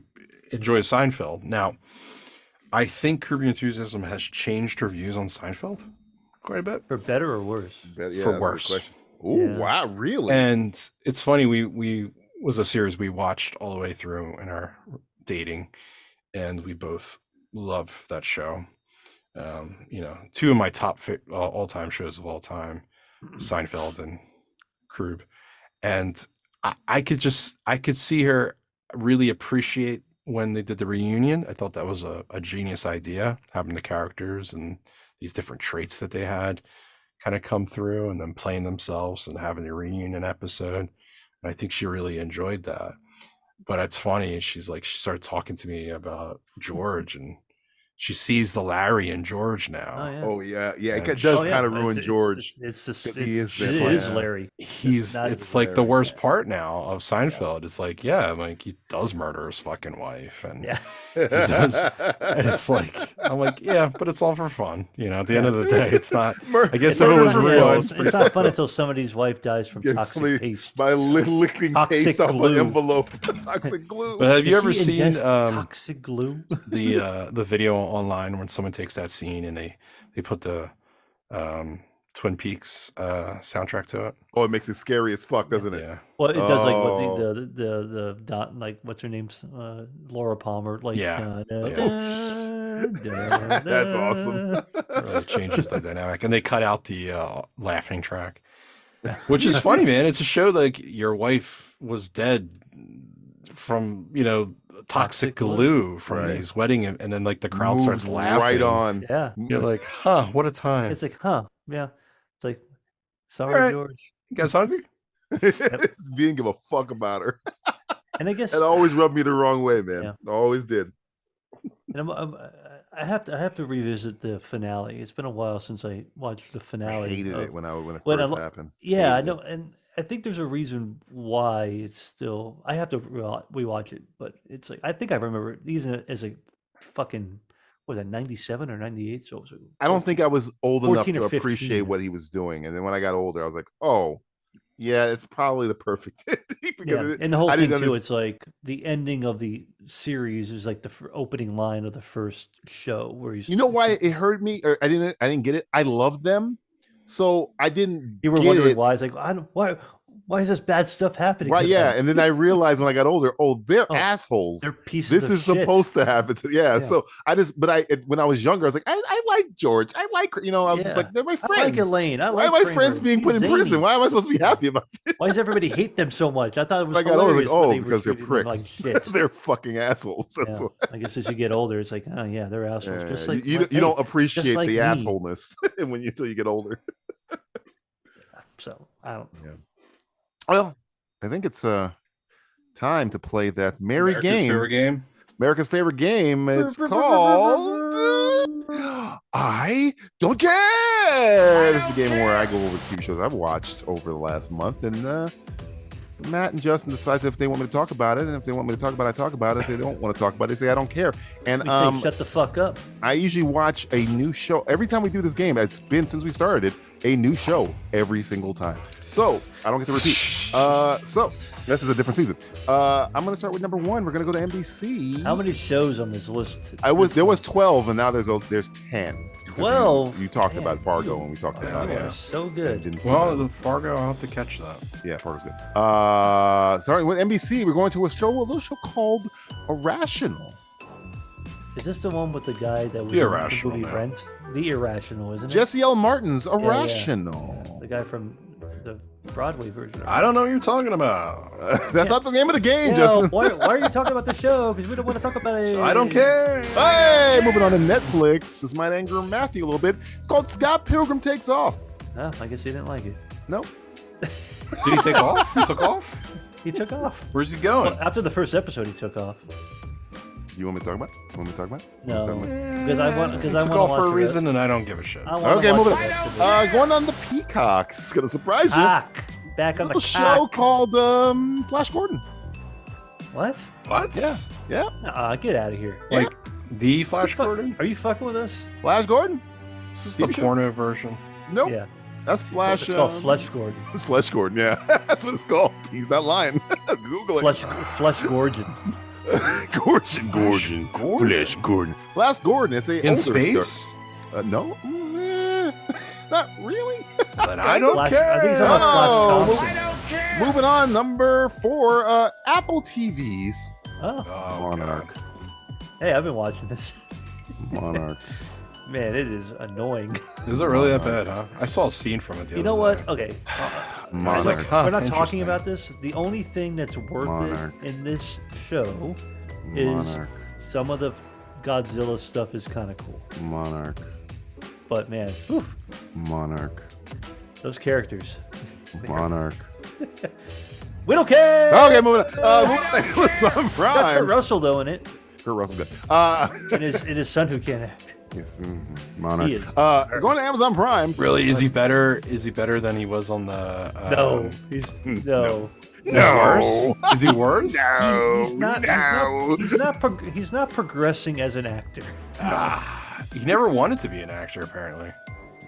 enjoys Seinfeld. Now, I think Curb Your Enthusiasm has changed her views on Seinfeld quite a bit. For better or worse? For worse. Oh, wow, really? And it's funny, we was a series we watched all the way through in our dating, and we both love that show. Two of my top all-time shows of all time, Seinfeld and Curb. And I could see her really appreciate when they did the reunion. I thought that was a genius idea, having the characters and these different traits that they had kind of come through and then playing themselves and having a reunion episode. And I think she really enjoyed that. But it's funny, she started talking to me about George, and she sees the Larry in George now. Oh yeah. It does kind of ruin George. It is Larry. It's like the worst part now of Seinfeld. It's like, he does murder his fucking wife, and he does. And it's like, I'm like, but it's all for fun. At the end of the day, it's not. I guess if it was real, it's not fun until somebody's wife dies from toxic paste. By licking paste off an envelope. Toxic glue. But have you ever seen toxic glue? The video online when someone takes that scene and they put the Twin Peaks soundtrack to it? Oh, it makes it scary as fuck, doesn't it? Yeah. Well, it does like what the like what's her name's Laura Palmer, like That's awesome. It really changes the dynamic, and they cut out the laughing track, which is funny, man. It's a show like your wife was dead from toxic glue from these wedding, and then like the crowd starts laughing right on. You're like, what a time. It's like, it's like, sorry, George, you guys hungry? Didn't give a fuck about her. And I guess it always rubbed me the wrong way, man. Always did. And I have to revisit the finale. It's been a while since I watched the finale. I hated it when it first happened. Yeah, I know, and I think there's a reason why it's still. I have to rewatch it, but it's like I think I remember it even as a fucking, what was that, 97 or 98? So it was I don't think I was old enough 14 to or 15. appreciate what he was doing. And then when I got older, I was like, oh, yeah, it's probably the perfect ending. Yeah, and the whole thing too, it's like the ending of the series is like the opening line of the first show where he's. You know why it hurt me, or I didn't get it. I loved them, so I didn't. You were get wondering it. why? It's like, why is this bad stuff happening? Right? to Yeah, them? and then I realized when I got older, they're assholes. They're pieces. This of is shit. supposed to happen. So when I was younger, I was like, I like George. I like, I was just like, they're my friends. I like Elaine. Why are my friends being put in prison? Why am I supposed to be happy about this? Why does everybody hate them so much? I thought it was. I got older, hilarious when they because they're treated them pricks. Like shit. They're fucking assholes. That's why. I guess as you get older, it's like, oh yeah, they're assholes. Yeah, Just like you don't appreciate like the me. assholeness until you get older. So I don't. Yeah. Well, I think it's time to play that America's favorite game. America's favorite game. It's called I Don't Care. This is the game where I go over the TV shows I've watched over the last month, and Matt and Justin decides if they want me to talk about it, and if they want me to talk about it, I talk about it. If they don't want to talk about it, they say I don't care. And We say, shut the fuck up. I usually watch a new show every time we do this game. It's been since we started a new show every single time. So I don't get to repeat. So this is a different season. I'm going to start with number 1. We're going to go to NBC. How many shows on this list? There was 12, and now there's 10. 12. You talked about Fargo, and we talked about it. So good. The Fargo, I'll have to catch that. Yeah, Fargo's good. Starting with NBC, we're going to a little show called Irrational. Is this the one with the guy that was The in Irrational the movie now. Rent? The Irrational, isn't it? Jesse L. Martin's Yeah. Irrational. The guy from the Broadway version. I don't know what you're talking about. That's not the name of the game, Yeah, Justin. why are you talking about the show? Because we don't want to talk about it. I don't care. Hey, moving on to Netflix. This might anger Matthew a little bit. It's called Scott Pilgrim Takes Off. Oh, I guess he didn't like it. No. Did he take off? He took off? He took off. Where's he going? Well, after the first episode, he took off. You want me to talk about it? No, because I want. Because He I took want off to for a watch reason, and I don't give a shit. Okay, moving on. Going on the Peacock. It's going to surprise you. Back on the little show cock. called Flash Gordon. What? What? Yeah. Get out of here. Like the Flash Gordon? Are you fucking with us? Flash Gordon? This is the TV show? porno version. Nope. Yeah. That's Flash. It's called Flesh Gordon. It's Flesh Gordon, yeah. That's what it's called. He's not lying. Google it. Flesh Gorgon. Gordon. Flesh Gordon. Flash Gordon. It's a In older space? story. No. Not really. Then I don't care. I think he's on Flash Thompson. Moving on, number 4, Apple TVs. Oh. Monarch. Hey, I've been watching this. Monarch. Man, it is annoying. Is it really that bad, huh? I saw a scene from it the You other know what? day. Okay. Monarch. I was like, huh, We're not talking interesting. about this. The only thing that's worth Monarch. it in this show is Monarch. some of the Godzilla stuff is kind of cool. Monarch. But man, whew, Monarch. those characters. Monarch. We don't care. Okay, moving on. Moving on to Amazon Got Kurt Prime. Russell though in it, Kurt Russell's good. and his son who can't act. Yes, Monarch. He is. Going to Amazon Prime. Really? Is he better? Is he better than he was on the? No, he's no. Is he worse? Is he worse? He's not progressing as an actor. He never wanted to be an actor, apparently.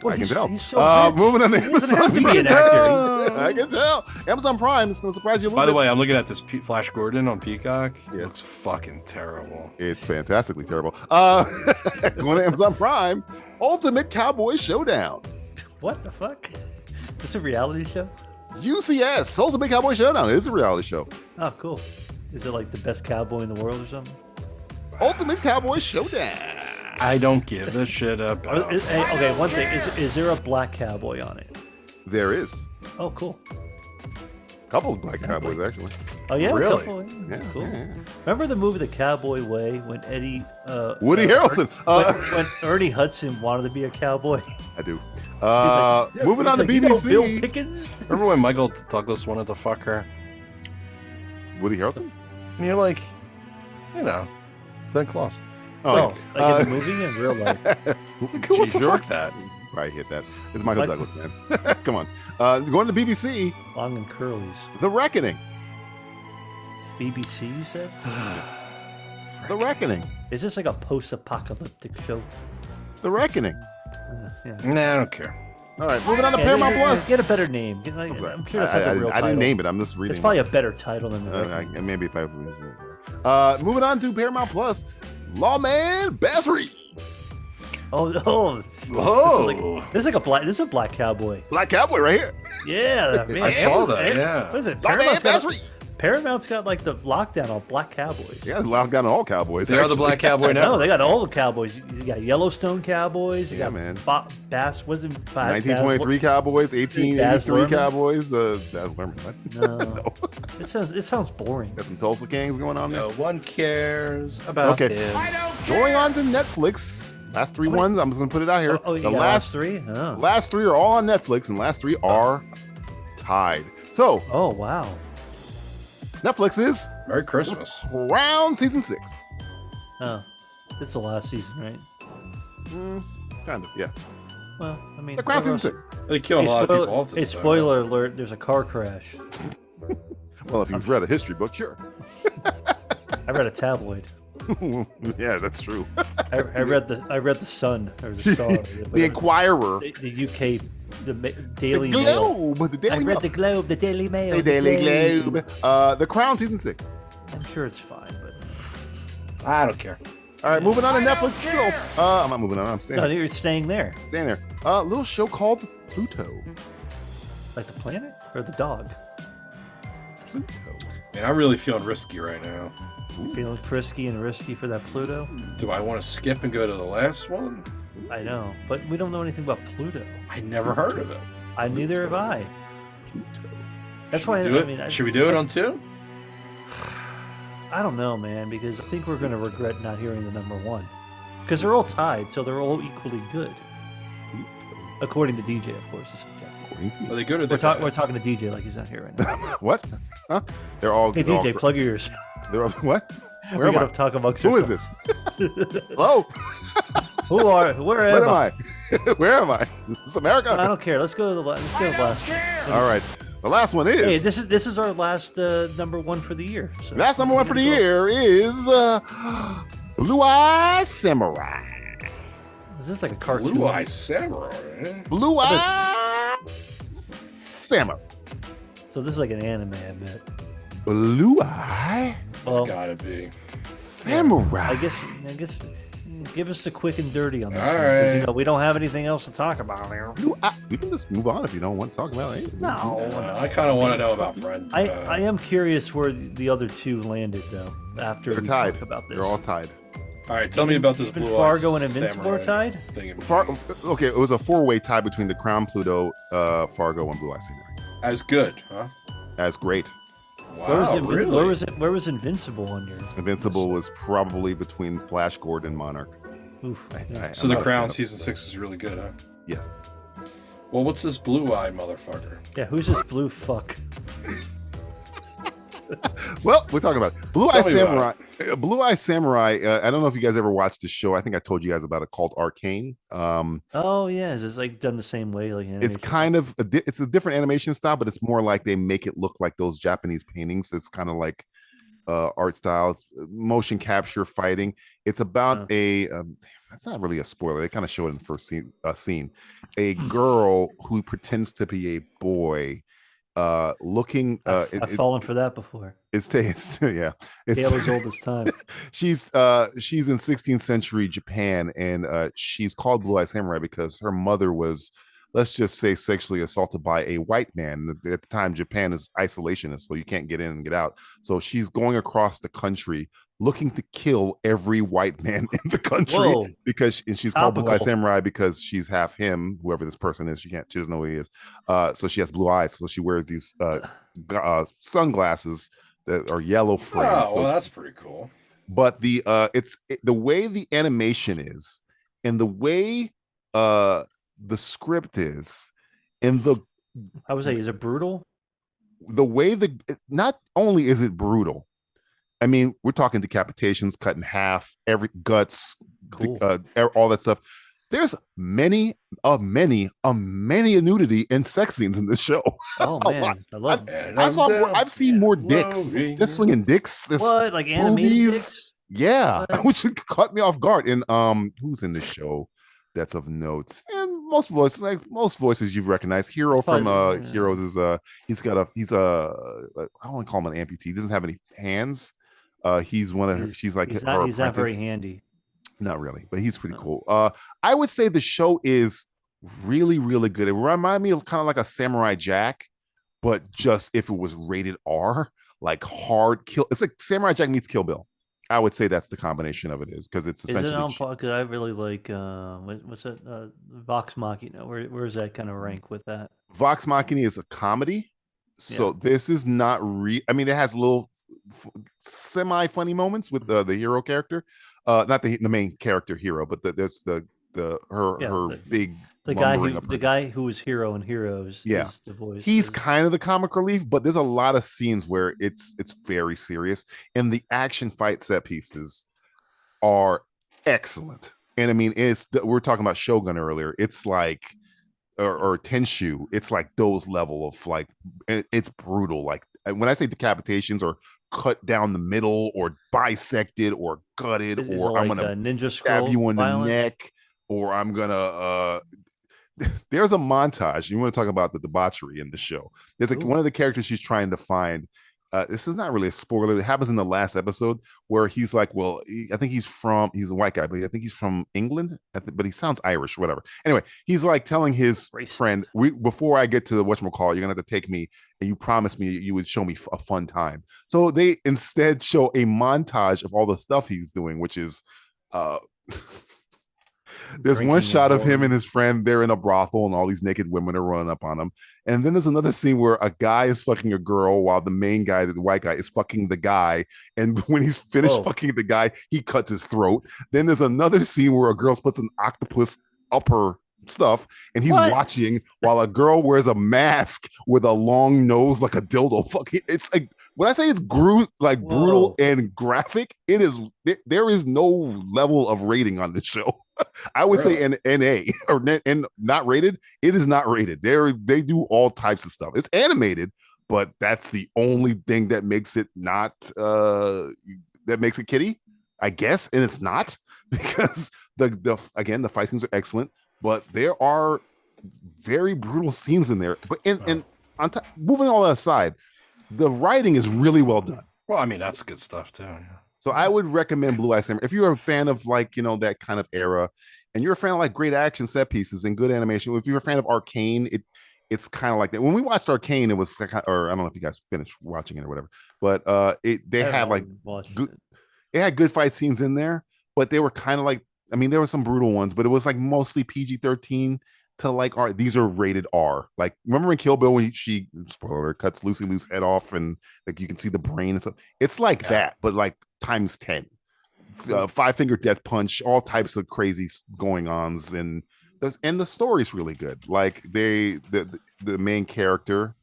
I can tell. He's so rich. Moving on to He doesn't Amazon have to be an Prime. actor. I can tell. Amazon Prime is going to surprise you a little By the bit. way, I'm looking at this Flash Gordon on Peacock. It Yes. looks fucking terrible. It's fantastically terrible. Going to Amazon Prime. Ultimate Cowboy Showdown. What the fuck? This a reality show? UCS. Ultimate Cowboy Showdown. It is a reality show. Oh, cool. Is it like the best cowboy in the world or something? Ultimate Cowboy Showdown. I don't give a shit about. Okay, one thing. Is there a black cowboy on it? There is. Oh, cool. A couple of black cowboys, actually. Oh, yeah? Really? A couple, Yeah, cool. yeah. Remember the movie The Cowboy Way when Eddie... Woody Harrelson. when Ernie Hudson wanted to be a cowboy? I do. He's like, Moving on to he's like, BBC. "You know Bill Pickens? Remember when Michael Douglas wanted to fuck her? Woody Harrelson? And you're like, Glenn Close. Like in the movie and real life. Like, who wants to fuck that? Right, hit that. It's Michael Douglas, man. Come on. Going to BBC, Long and curlies. The Reckoning. BBC, you said? The Reckoning. Is this like a post-apocalyptic show? The Reckoning. Yeah. Nah, I don't care. All right, moving on to Paramount Plus. Get a better name. I'm sure that's not the real title. I didn't name it. I'm just reading. It's probably a better title than the Reckoning. maybe if I. Moving on to Paramount Plus. Lawman Bass Reeves. Oh, Whoa. This is a black cowboy. Black Cowboy right here. Yeah, man. I saw that, yeah. What is it? Lawman Bass Reeves. Paramount's got like the lockdown on black cowboys. Yeah, locked down on all cowboys. They are the Black Cowboy now. No, they got all the cowboys. You got Yellowstone Cowboys. You got man. Bass. Wasn't 1923 Cowboys, 1883 Cowboys. Baz Luhrmann. What? No. It sounds boring. Got some Tulsa Kings going on there. No one cares about him. Going on to Netflix. Last three ones. I'm just gonna put it out here. The last three. Oh. Last three are all on Netflix, and last three are tied. So. Oh wow. Netflix is Merry Christmas. Crown season 6. Oh, it's the last season, right? Kind of, yeah. Well, I mean, The Crown season 6. They kill a lot of people off this. Spoiler alert: there's a car crash. Well, if you've read a history book, sure. I read a tabloid. Yeah, that's true. I read the Sun or the Star. The Inquirer. The UK. The Daily Globe. Mail. The Daily Mail. Globe. The Globe. The Daily Mail. The Daily Globe. The Crown season 6. I'm sure it's fine, but I don't care. All right, moving on to Netflix still. I'm not moving on. I'm staying. No, you're staying there. Staying there. A little show called Pluto. Like the planet or the dog? Pluto. Man, I'm really feeling risky right now. Feeling frisky and risky for that Pluto? Do I want to skip and go to the last one? I know, but we don't know anything about Pluto. I never heard of it. Neither have I. Pluto. That's why I mean, should we do it on 2? I don't know, man, because I think we're going to regret not hearing the number 1. Because they're all tied, so they're all equally good. According to DJ, of course. Are they good or they're we're talking to DJ like he's not here right now. What? Huh? They're all. Hey, DJ, plug your ears. They're all, what? Where am I? Talk amongst Who is this? Hello? Where am I? Where am I? It's America. I don't care. Let's go to the last one. All right. The last one is. Hey, this is our last number 1 for the year. So last number 1 for the year is Blue Eye Samurai. Is this like a cartoon? Blue Eye Samurai. Blue Eye Samurai. So this is like an anime, I bet. Blue Eye. It's gotta be Samurai. I guess. Give us the quick and dirty on this. All one, right. you know, we don't have anything else to talk about here. We can just move on if you don't want to talk about it. No. I kind of want to know about Brent. I am curious where the other 2 landed though. After They're we tied. talk about this, They're all tied. All right, tell me about this Even Blue Fargo Eye and Invincible are Samurai tied. Okay, it was a 4-way tie between the Crown Pluto, Fargo, and Blue Eye Samurai. As good, huh? As great. Wow, really? Where was Invincible on your? Invincible was probably between Flash Gordon and Monarch. Oof, yeah. So the Crown season 6 is really good, huh? Yes. Well, what's this Blue Eye motherfucker? Yeah, who's this blue fuck? Well, we're talking about Blue Eye Tell me Samurai. Blue Eye Samurai. I don't know if you guys ever watched the show. I think I told you guys about it, called Arcane. Oh yeah, is this like done the same way? Like It's kind of it's a different animation style, but it's more like they make it look like those Japanese paintings. It's kind of like art style. It's motion capture fighting. It's about that's not really a spoiler. They kind of show it in the first scene. A girl who pretends to be a boy, looking. I've fallen for that before. It's yeah. It's Tale as old as time. She's in 16th century Japan, and she's called Blue Eye Samurai because her mother was, let's just say, sexually assaulted by a white man. At the time, Japan is isolationist, so you can't get in and get out. So she's going across the country looking to kill every white man in the country. Whoa. Because she's called Blue Eye Samurai because she's half him, whoever this person is. She doesn't know who he is. So she has blue eyes. So she wears these sunglasses that are yellow frames. Oh, well, that's pretty cool. But the way the animation is, and the way the script is, and I would say, is it brutal? The way not only is it brutal, I mean, we're talking decapitations, cut in half, every guts, cool. All that stuff. There's many nudity and sex scenes in this show. Oh man, I love it. I've seen more dicks. They're slinging dicks. What, like animated dicks? Yeah, which caught me off guard. And who's in the show that's of note? And most voices you've recognized. Hero from Heroes is he's I don't want to call him an amputee. He doesn't have any hands. He's one of her. She's like he's her not, he's not apprentice. very handy. Not really, but he's pretty cool. I would say the show is really, really good. It reminded me of kind of like a Samurai Jack, but just if it was rated R, like hard kill. It's like Samurai Jack meets Kill Bill. I would say that's the combination of it is because it's essentially. Is it on because I really like what's that Vox Machina? Where's that kind of rank with that? Vox Machina is a comedy, so this is not I mean, it has little semi funny moments with the hero character, not the main character hero, but there's the big. The guy who was Hero in Heroes is the voice. He's kind of the comic relief, but there's a lot of scenes where it's very serious, and the action fight set pieces are excellent. And I mean, we're talking about Shogun earlier. It's like or Tenshu. It's like those level of like it's brutal. Like when I say decapitations or cut down the middle or bisected or gutted or I'm gonna ninja stab you in the neck or I'm gonna there's a montage. You want to talk about the debauchery in the show. There's like one of the characters she's trying to find. This is not really a spoiler. It happens in the last episode where he's like, well, I think he's a white guy, but I think he's from England, but he sounds Irish, whatever. Anyway, he's like telling his friend, before I get to the whatchamacallit, you're going to have to take me and you promised me you would show me a fun time. So they instead show a montage of all the stuff he's doing, which is, there's one shot of him and his friend. They're in a brothel and all these naked women are running up on him. And then there's another scene where a guy is fucking a girl while the main guy, the white guy, is fucking the guy. And when he's finished fucking the guy, he cuts his throat. Then there's another scene where a girl puts an octopus up her stuff and he's watching while a girl wears a mask with a long nose like a dildo. Fucking, it's like, when I say it's brutal and graphic, there is no level of rating on the show. I would say an NA or not rated. It is not rated. They do all types of stuff. It's animated, but that's the only thing that makes it not that makes it kiddie, I guess. And it's not because the fight scenes are excellent, but there are very brutal scenes in there. But and on top, moving all that aside, the writing is really well done. Well, I mean, that's good stuff too. Yeah. So I would recommend Blue Eye Samurai if you're a fan of like, that kind of era, and you're a fan of like great action set pieces and good animation. If you're a fan of Arcane, it's kind of like that. When we watched Arcane, it was or I don't know if you guys finished watching it or whatever, but they had like good, it had good fight scenes in there, but they were kind of like, I mean, there were some brutal ones, but it was like mostly PG-13 to like these are rated R. Like remember in Kill Bill when she spoiler cuts Lucy Lou's head off and like you can see the brain and stuff. It's like that, but like times 10. 5-finger death punch, all types of crazy going ons, and the story's really good. Like the main character,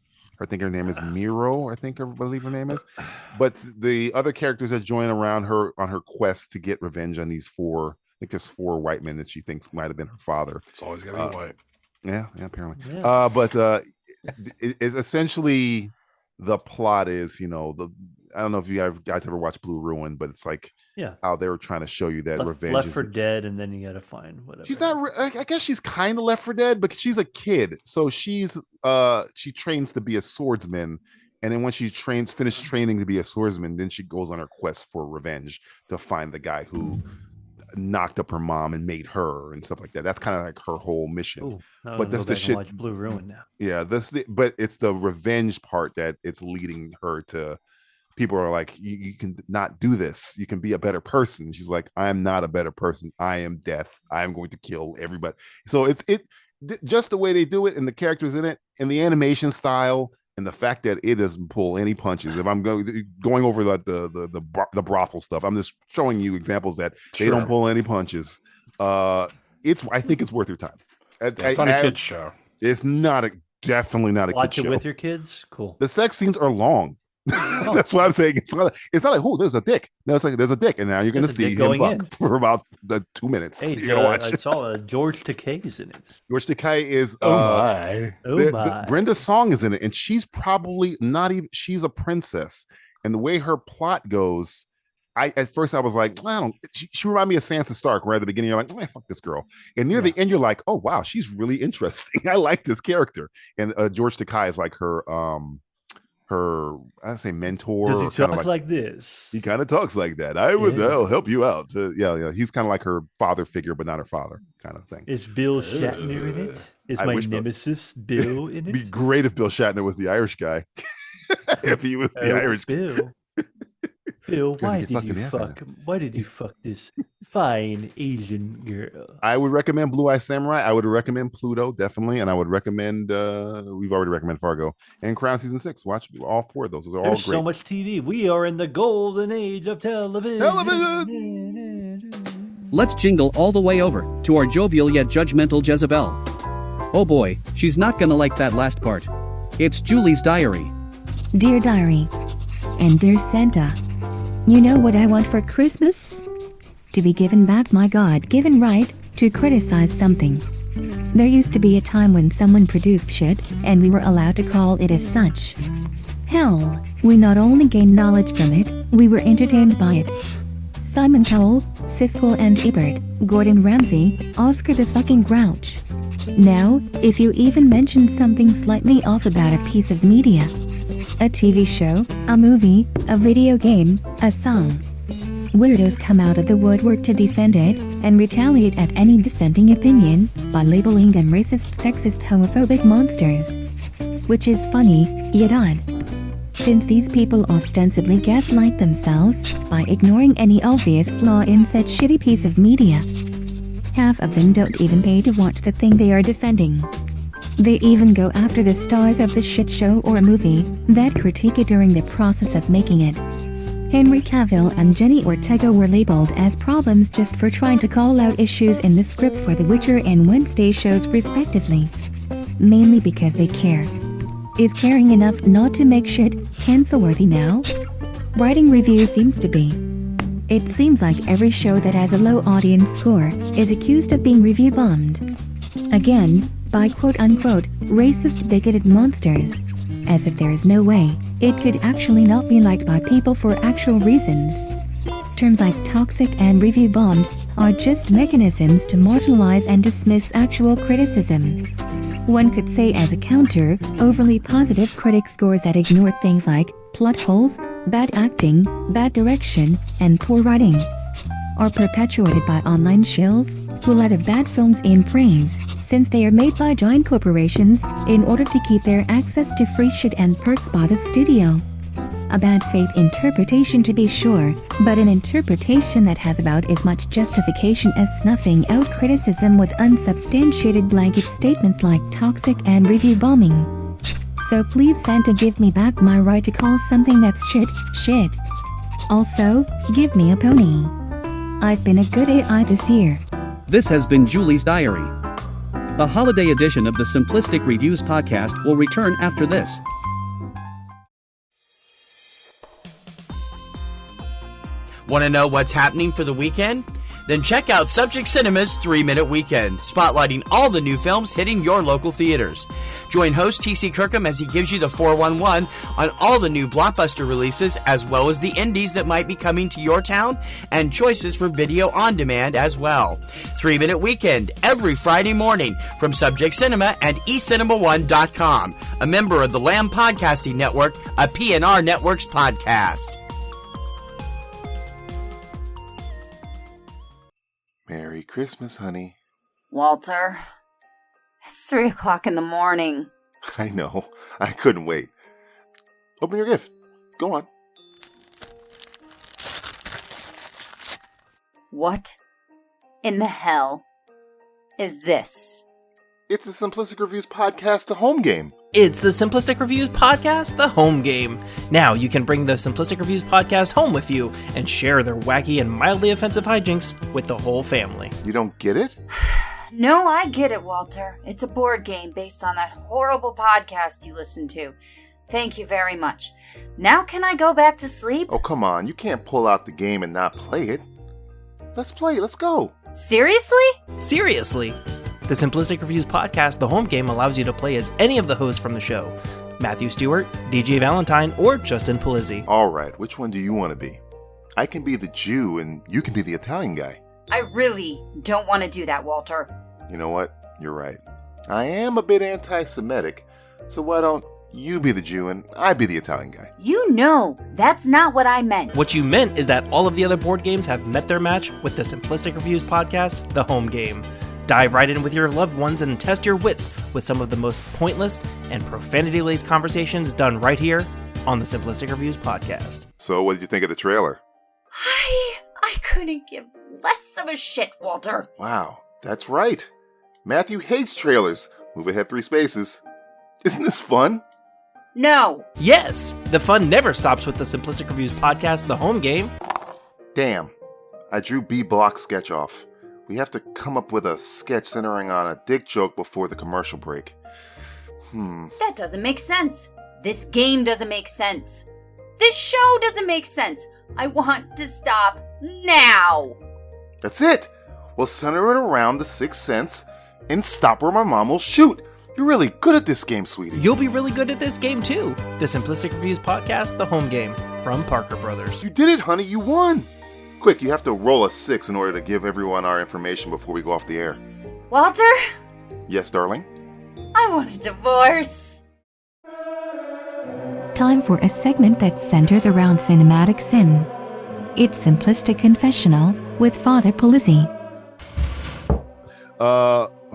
I think her name is Miro. I believe her name is, but the other characters that join around her on her quest to get revenge on these 4. I think there's 4 white men that she thinks might have been her father. It's always gonna be white. Yeah, apparently. Yeah. But it's essentially the plot is, I don't know if you guys ever watched Blue Ruin, but it's like how they were trying to show you that revenge. Left for Dead, and then you got to find whatever. She's not. I guess she's kind of Left for Dead, but she's a kid, so she trains to be a swordsman, and then when she finished training to be a swordsman, then she goes on her quest for revenge to find the guy who knocked up her mom and made her and stuff like that. That's kind of like her whole mission. Ooh, but that's the shit. Watch Blue Ruin now. Yeah, but it's the revenge part that it's leading her to. People are like, you can not do this. You can be a better person. She's like, I am not a better person. I am death. I am going to kill everybody. So it's just the way they do it and the characters in it and the animation style and the fact that it doesn't pull any punches. If I'm going over the brothel stuff, I'm just showing you examples that they don't pull any punches. I think it's worth your time. It's not a kid's show. It's definitely not a kid's show. Watch it with your kids. Cool. The sex scenes are long. That's what I'm saying. It's not like, oh, there's a dick. No, it's like there's a dick, and now you're gonna see him fuck for about 2 minutes. Hey, you're gonna watch. I saw George Takei's in it. George Takei is my. Brenda Song is in it, and she's probably not even. She's a princess, and the way her plot goes, at first I was like, I don't. She reminded me of Sansa Stark. Where at the beginning you're like, oh, fuck this girl, and near the end you're like, oh wow, she's really interesting. I like this character. And George Takei is like her I say mentor. Does he talk like, like this? He kind of talks like that. I'll help you out. Yeah. He's kind of like her father figure, but not her father kind of thing. Is Bill Shatner in it? Is my nemesis Bill in it? It'd be great if Bill Shatner was the Irish guy. If he was the Irish Bill. Bill, why did you fuck this fine Asian girl? I would recommend Blue Eye Samurai. I would recommend Pluto, definitely. And I would recommend, we've already recommended Fargo and Crown Season 6. Watch all 4 of those. Those are all great. There's so much TV. We are in the golden age of television. Let's jingle all the way over to our jovial yet judgmental Jezebel. Oh boy, she's not gonna like that last part. It's Julie's diary. Dear Diary, and Dear Santa, you know what I want for Christmas? To be given back my God-given right to criticize something. There used to be a time when someone produced shit, and we were allowed to call it as such. Hell, we not only gained knowledge from it, we were entertained by it. Simon Cowell, Siskel and Ebert, Gordon Ramsay, Oscar the fucking Grouch. Now, if you even mention something slightly off about a piece of media, a TV show, a movie, a video game, a song, weirdos come out of the woodwork to defend it and retaliate at any dissenting opinion by labeling them racist, sexist, homophobic monsters. Which is funny, yet odd. Since these people ostensibly gaslight themselves by ignoring any obvious flaw in said shitty piece of media. Half of them don't even pay to watch the thing they are defending. They even go after the stars of the shit show or movie that critique it during the process of making it. Henry Cavill and Jenny Ortega were labeled as problems just for trying to call out issues in the scripts for The Witcher and Wednesday shows respectively. Mainly because they care. Is caring enough not to make shit cancel-worthy now? Writing reviews seems to be. It seems like every show that has a low audience score is accused of being review bombed. Again, by quote-unquote racist bigoted monsters. As if there is no way it could actually not be liked by people for actual reasons. Terms like toxic and review bombed are just mechanisms to marginalize and dismiss actual criticism. One could say as a counter, overly positive critic scores that ignore things like plot holes, bad acting, bad direction, and poor writing are perpetuated by online shills who lather bad films in praise since they are made by giant corporations in order to keep their access to free shit and perks by the studio. A bad faith interpretation to be sure, but an interpretation that has about as much justification as snuffing out criticism with unsubstantiated blanket statements like toxic and review bombing. So please Santa, give me back my right to call something that's shit. Also, give me a pony. I've been a good AI this year. This has been Julie's diary. The holiday edition of the Simplistic Reviews Podcast will return after this. Want to know what's happening for the weekend? Then check out Subject Cinema's 3-Minute Weekend, spotlighting all the new films hitting your local theaters. Join host T.C. Kirkham as he gives you the 411 on all the new blockbuster releases, as well as the indies that might be coming to your town, and choices for video on demand as well. 3-Minute Weekend, every Friday morning from Subject Cinema and eCinema1.com, a member of the Lamb Podcasting Network, a PNR Networks podcast. Merry Christmas, honey. Walter, it's 3 o'clock in the morning. I know. I couldn't wait. Open your gift. Go on. What in the hell is this? It's the Simplistic Reviews Podcast, the home game. It's the Simplistic Reviews Podcast, the home game. Now you can bring the Simplistic Reviews Podcast home with you and share their wacky and mildly offensive hijinks with the whole family. You don't get it? No, I get it, Walter. It's a board game based on that horrible podcast you listen to. Thank you very much. Now can I go back to sleep? Oh, come on. You can't pull out the game and not play it. Let's play. Let's go. Seriously? Seriously. The Simplistic Reviews Podcast, the home game, allows you to play as any of the hosts from the show. Matthew Stewart, DJ Valentine, or Justin Polizzi. All right, which one do you want to be? I can be the Jew and you can be the Italian guy. I really don't want to do that, Walter. You know what? You're right. I am a bit anti-Semitic, so why don't you be the Jew and I be the Italian guy? You know, that's not what I meant. What you meant is that all of the other board games have met their match with the Simplistic Reviews Podcast, The Home Game. Dive right in with your loved ones and test your wits with some of the most pointless and profanity-laced conversations done right here on the Simplistic Reviews Podcast. So what did you think of the trailer? I couldn't give less of a shit, Walter. Wow, that's right. Matthew hates trailers. Move ahead 3 spaces. Isn't this fun? No. Yes, the fun never stops with the Simplistic Reviews Podcast, The Home Game. Damn, I drew B block sketch off. We have to come up with a sketch centering on a dick joke before the commercial break. That doesn't make sense. This game doesn't make sense. This show doesn't make sense. I want to stop now. That's it. We'll center it around the 6th sense and stop where my mom will shoot. You're really good at this game, sweetie. You'll be really good at this game too. The Simplistic Reviews Podcast, The Home Game, from Parker Brothers. You did it, honey. You won. Quick, you have to roll a 6 in order to give everyone our information before we go off the air. Walter? Yes, darling? I want a divorce. Time for a segment that centers around cinematic sin. It's Simplistic Confessional with Father Polizzi.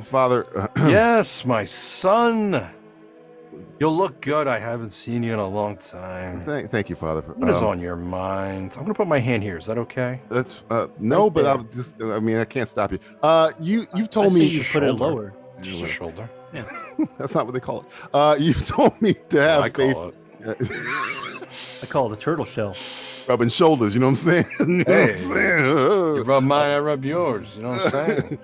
Father. Yes, my son. You'll look good. I haven't seen you in a long time. Thank you, Father. What is on your mind? I'm gonna put my hand here. Is that okay? That's no, Right but there. I'm just. I mean, I can't stop you. You've told I me see you put it lower. Just a shoulder. That's not what they call it. You've told me to have I faith. call it. I call it a turtle shell. Rubbing shoulders. You know what I'm saying? You know what I'm Hey, saying? You rub mine, I rub yours. You know what I'm saying?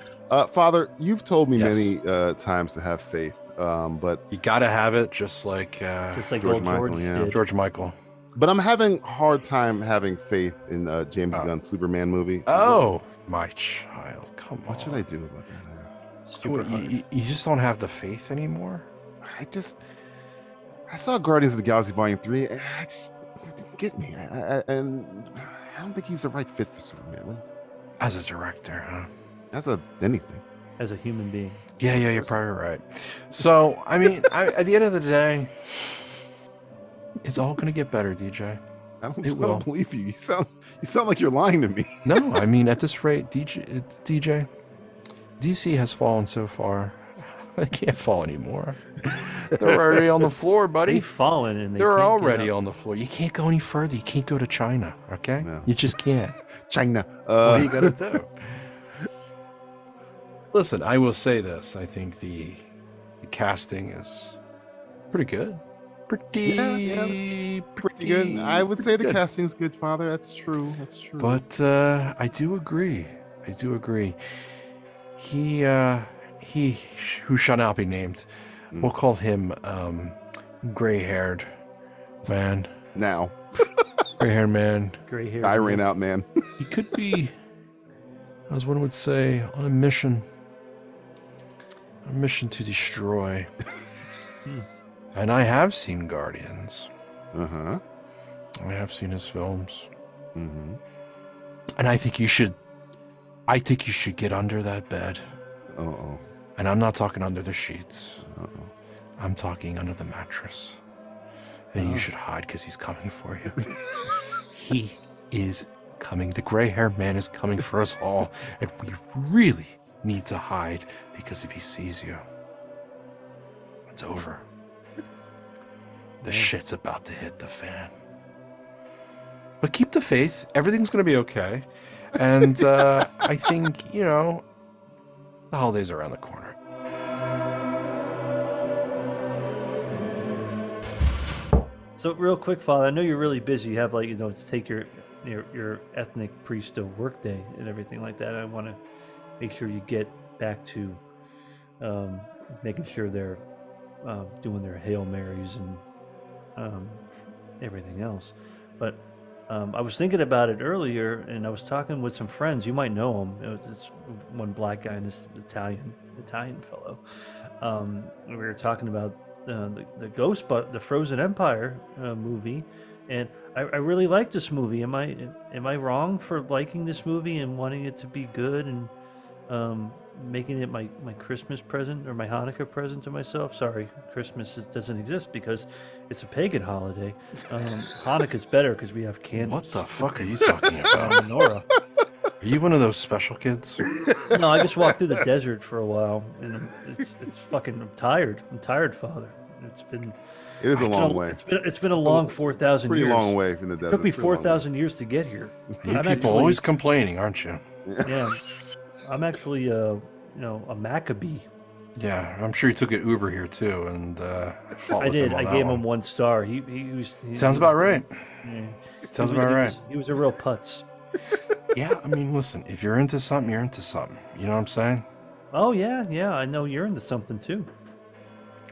Father, you've told me Yes. many times to have faith, but You gotta have it, just like Just like George old Michael, George yeah. did. George Michael. but I'm having a hard time having faith in James Gunn's Superman movie. Oh, my child, come on. What should I do about that? Super hard. You just don't have the faith anymore? I saw Guardians of the Galaxy Volume 3. It didn't get me. And I don't think he's the right fit for Superman. As a director, huh? That's anything. As a human being. Yeah, you're probably right. So, I mean, at the end of the day, it's all gonna get better, DJ. I It will. don't believe you. You sound like you're lying to me. No, I mean, at this rate, DJ, DC has fallen so far. They can't fall anymore. They're already on the floor, buddy. They've fallen and They're can't already get up. on the floor. You can't go any further. You can't go to China, okay? No. You just can't. China. What are you gonna do? Listen, I will say this. I think the casting is pretty good. Pretty good. I would say the good. casting's good, Father. That's true. But I do agree. He who shall not be named. We'll call him gray-haired man. Now. Gray-haired man. Gray hair. I ran out, man. He could be, as one would say, on a mission. A mission to destroy. And I have seen Guardians. Uh-huh. I have seen his films. Mm-hmm. And I think you should get under that bed. Uh-oh. And I'm not talking under the sheets. Uh-oh. I'm talking under the mattress. And you should hide because he's coming for you. He is coming. The gray-haired man is coming for us all. And we really need to hide because if he sees you, it's over. The shit's about to hit the fan. But keep the faith. Everything's going to be okay. And I think, the holidays are around the corner. So real quick, Father, I know you're really busy. You have to take your ethnic priest to work day and everything like that. I want to make sure you get back to making sure they're doing their Hail Marys and everything else. But I was thinking about it earlier, and I was talking with some friends. You might know him. It's one black guy and this Italian fellow. We were talking about the Frozen Empire movie, And I really like this movie. Am I wrong for liking this movie and wanting it to be good and making it my Christmas present or my Hanukkah present to myself? Sorry, doesn't exist because it's a pagan holiday. Hanukkah's better because we have candles. What the fuck are you talking about? Menorah. Are you one of those special kids? No, I just walked through the desert for a while, and it's fucking. I'm tired. I'm tired, Father. It is a long way. It's been a long 4,000 years. Pretty long way from the desert. It took me 4,000 years to get here. You people always complaining, aren't you? Yeah, I'm actually a Maccabee. Yeah, I'm sure you took an Uber here too, and fought with him on I that gave one. him 1 star. He Sounds about right. Yeah. Sounds about right. He was a real putz. Yeah, I mean, listen, if you're into something, you're into something. You know what I'm saying? Oh yeah. I know you're into something too.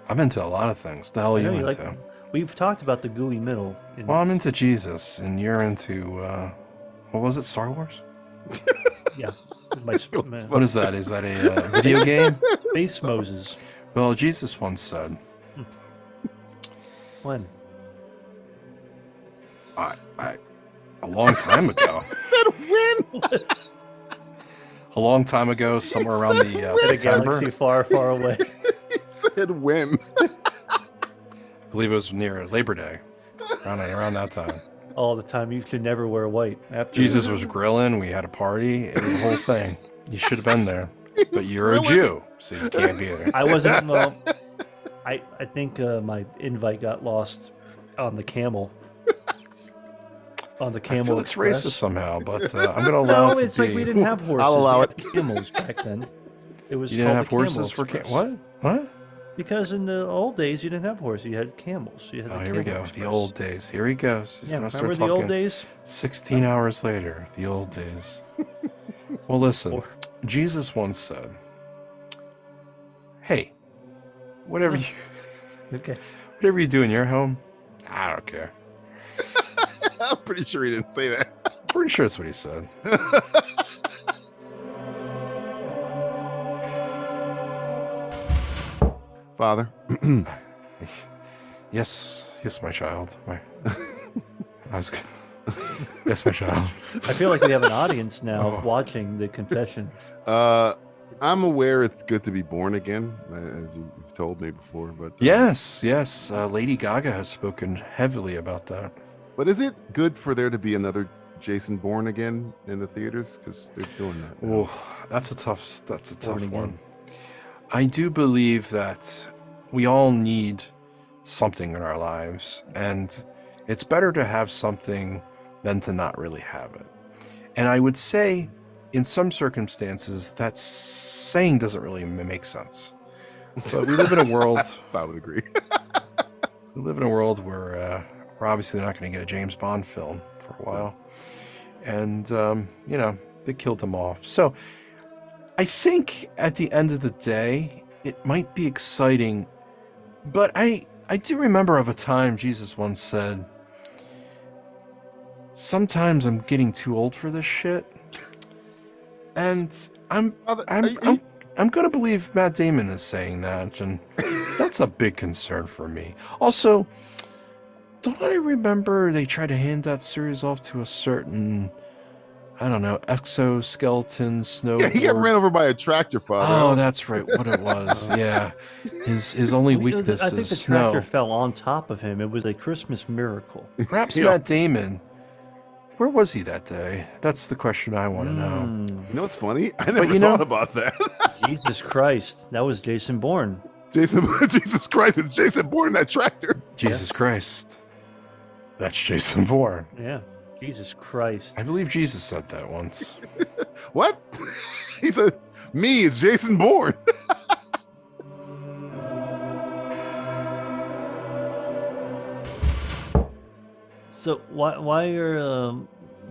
I'm into a lot of things. The hell are you I know into? We've talked about the gooey middle. Well, I'm into Jesus, and you're into what was it? Star Wars? Yeah. What is that? Is that a video game? Space Moses. Well, Jesus once said. When? A long time ago. Said when? A long time ago, somewhere around the September. A galaxy far, far away. He said when? I believe it was near Labor Day, around that time. All the time. You could never wear white. Jesus was grilling. We had a party. It was a whole thing. You should have been there, but you're a Jew, so you can't be there. I wasn't. Well, I think my invite got lost on the camel. On the camel. I feel it's Express. racist somehow, but I'm going to allow it to it's be. like we didn't have horses. I'll allow we had camels back then. It was. You didn't called have the Camel horses for Express. What? Because in the old days you didn't have horses. You had camels. You had the Oh, here we Camel go. Express. The old days. Here he goes. He's Yeah, going to remember start the old talking. days? 16 hours later, the old days. Well, listen. Jesus once said, "Hey, whatever you do in your home, I don't care." I'm pretty sure he didn't say that. Pretty sure that's what he said. Father. Yes, my child. Yes, my child. I feel like we have an audience now watching the confession. I'm aware it's good to be born again, as you've told me before. But Yes. Lady Gaga has spoken heavily about that. But is it good for there to be another Jason Bourne again in the theaters? Because they're doing that now. Oh, that's a tough one. I do believe that we all need something in our lives, and it's better to have something than to not really have it. And I would say, in some circumstances, that saying doesn't really make sense. But we live in a world. I would agree. We live in a world where we're obviously not going to get a James Bond film for a while, and they killed him off. So I think at the end of the day, it might be exciting, but I do remember of a time Jesus once said, "Sometimes I'm getting too old for this shit," and I'm gonna believe Matt Damon is saying that, and that's a big concern for me. Also, don't I remember they tried to hand that series off to a certain, I don't know, exoskeleton snowboard? Yeah, he got ran over by a tractor, Father. Oh, that's right. What it was. Yeah. His only weakness I think is the snow. tractor fell on top of him. It was a Christmas miracle. Perhaps Matt Damon. Where was he that day? That's the question I want to know. You know what's funny? I never thought about that. Jesus Christ. That was Jason Bourne. Jesus Christ. It's Jason Bourne in that tractor. Jesus Christ. That's Jason Bourne. Yeah. Jesus Christ. I believe Jesus said that once. What? He said, "Me is Jason Bourne." So why are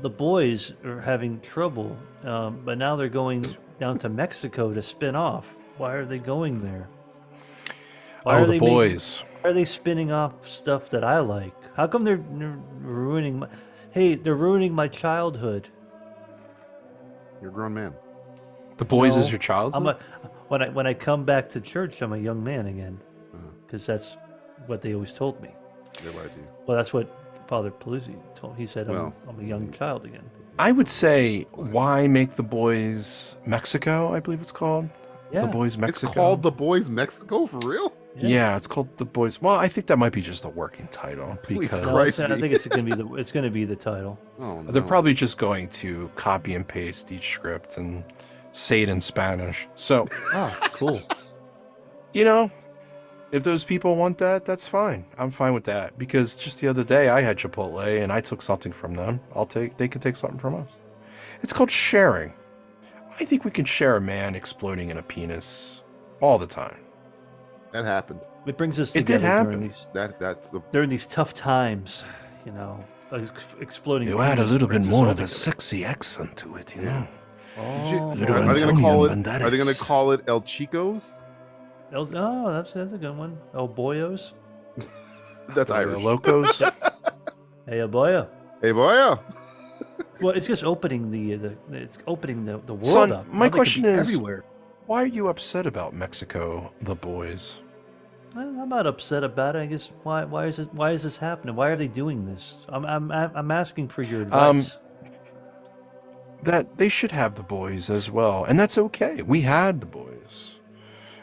the boys are having trouble, but now they're going down to Mexico to spin off? Why are they going there? Why are the boys. Why are they spinning off stuff that I like? How come they're ruining my... Hey, they're ruining my childhood. You're a grown man. The boys No, is your childhood? When I come back to church, I'm a young man again, because that's what they always told me. They lied to you. Well, that's what Father Polizzi told. He said, I'm a young child again. I would say, why make the boys Mexico? I believe it's called. Yeah. The Boys Mexico. It's called The Boys Mexico, for real? Yeah, it's called The Boys. Well, I think that might be just a working title. Please because Christ I think it's gonna be the title. Oh, no. they're probably just going to copy and paste each script and say it in Spanish. So, Cool. you know, if those people want that, that's fine. I'm fine with that. Because just the other day I had Chipotle and I took something from them. They can take something from us. It's called sharing. I think we can share a man exploding in a penis all the time. That happened. It brings us It did together happen. during these tough times, exploding. You add a penis little bit brings us more all of a together. sexy accent to it, you know. Are Little they gonna Antonio call it? Banderas. Are they gonna call it El Chicos? That's a good one. El Boyos. That's Irish. Locos. Hey, El Boyo. Hey, boy. Well, it's just opening the world Son, up. my Now they can question be is, everywhere. why are you upset about Mexico, The Boys? I'm not upset about it. I guess why is this happening? Why are they doing this? I'm asking for your advice. That they should have The Boys as well, and that's okay. We had The Boys.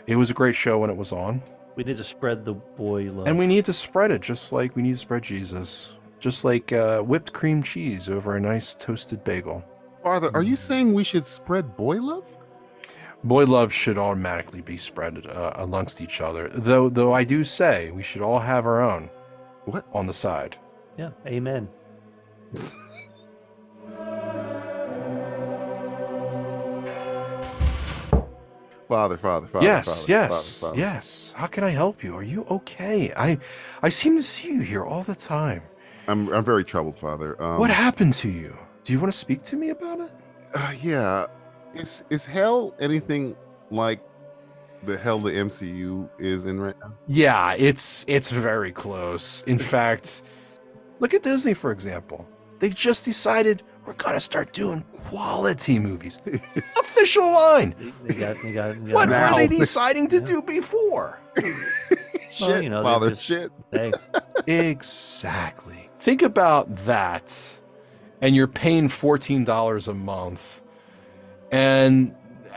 It was a great show when it was on. We need to spread the boy love. And we need to spread it just like we need to spread Jesus. Just like whipped cream cheese over a nice toasted bagel. Father, are you saying we should spread boy love? Boy love should automatically be spread amongst each other. Though I do say we should all have our own. What? On the side. Yeah, amen. Father. Yes. Father. Yes. How can I help you? Are you okay? I seem to see you here all the time. I'm very troubled, Father. What happened to you? Do you want to speak to me about it? Yeah. Is hell anything like the hell the MCU is in right now? Yeah, it's very close. In fact, look at Disney, for example. They just decided we're going to start doing quality movies. Official line. What were they deciding to do before? Shit, Father, shit. Hey. Exactly. Think about that, and you're paying $14 a month, and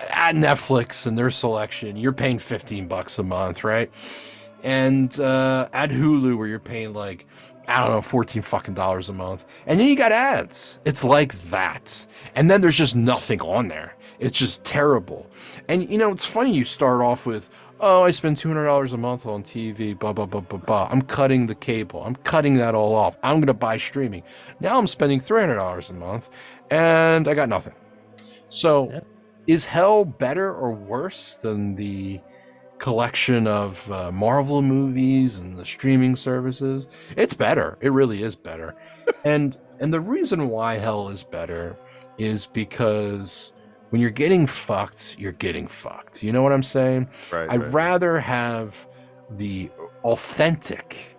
at Netflix and their selection, you're paying $15 a month, right? And at Hulu, where you're paying like, I don't know, $14 a month. And then you got ads. It's like that. And then there's just nothing on there. It's just terrible. And you know, it's funny you start off with, oh, I spend $200 a month on TV, blah, blah, blah, blah, blah. I'm cutting the cable. I'm cutting that all off. I'm going to buy streaming. Now I'm spending $300 a month and I got nothing. So is hell better or worse than the collection of Marvel movies and the streaming services? It's better. It really is better. and the reason why hell is better is because when you're getting fucked, you're getting fucked. You know what I'm saying? Right. I'd rather have the authentic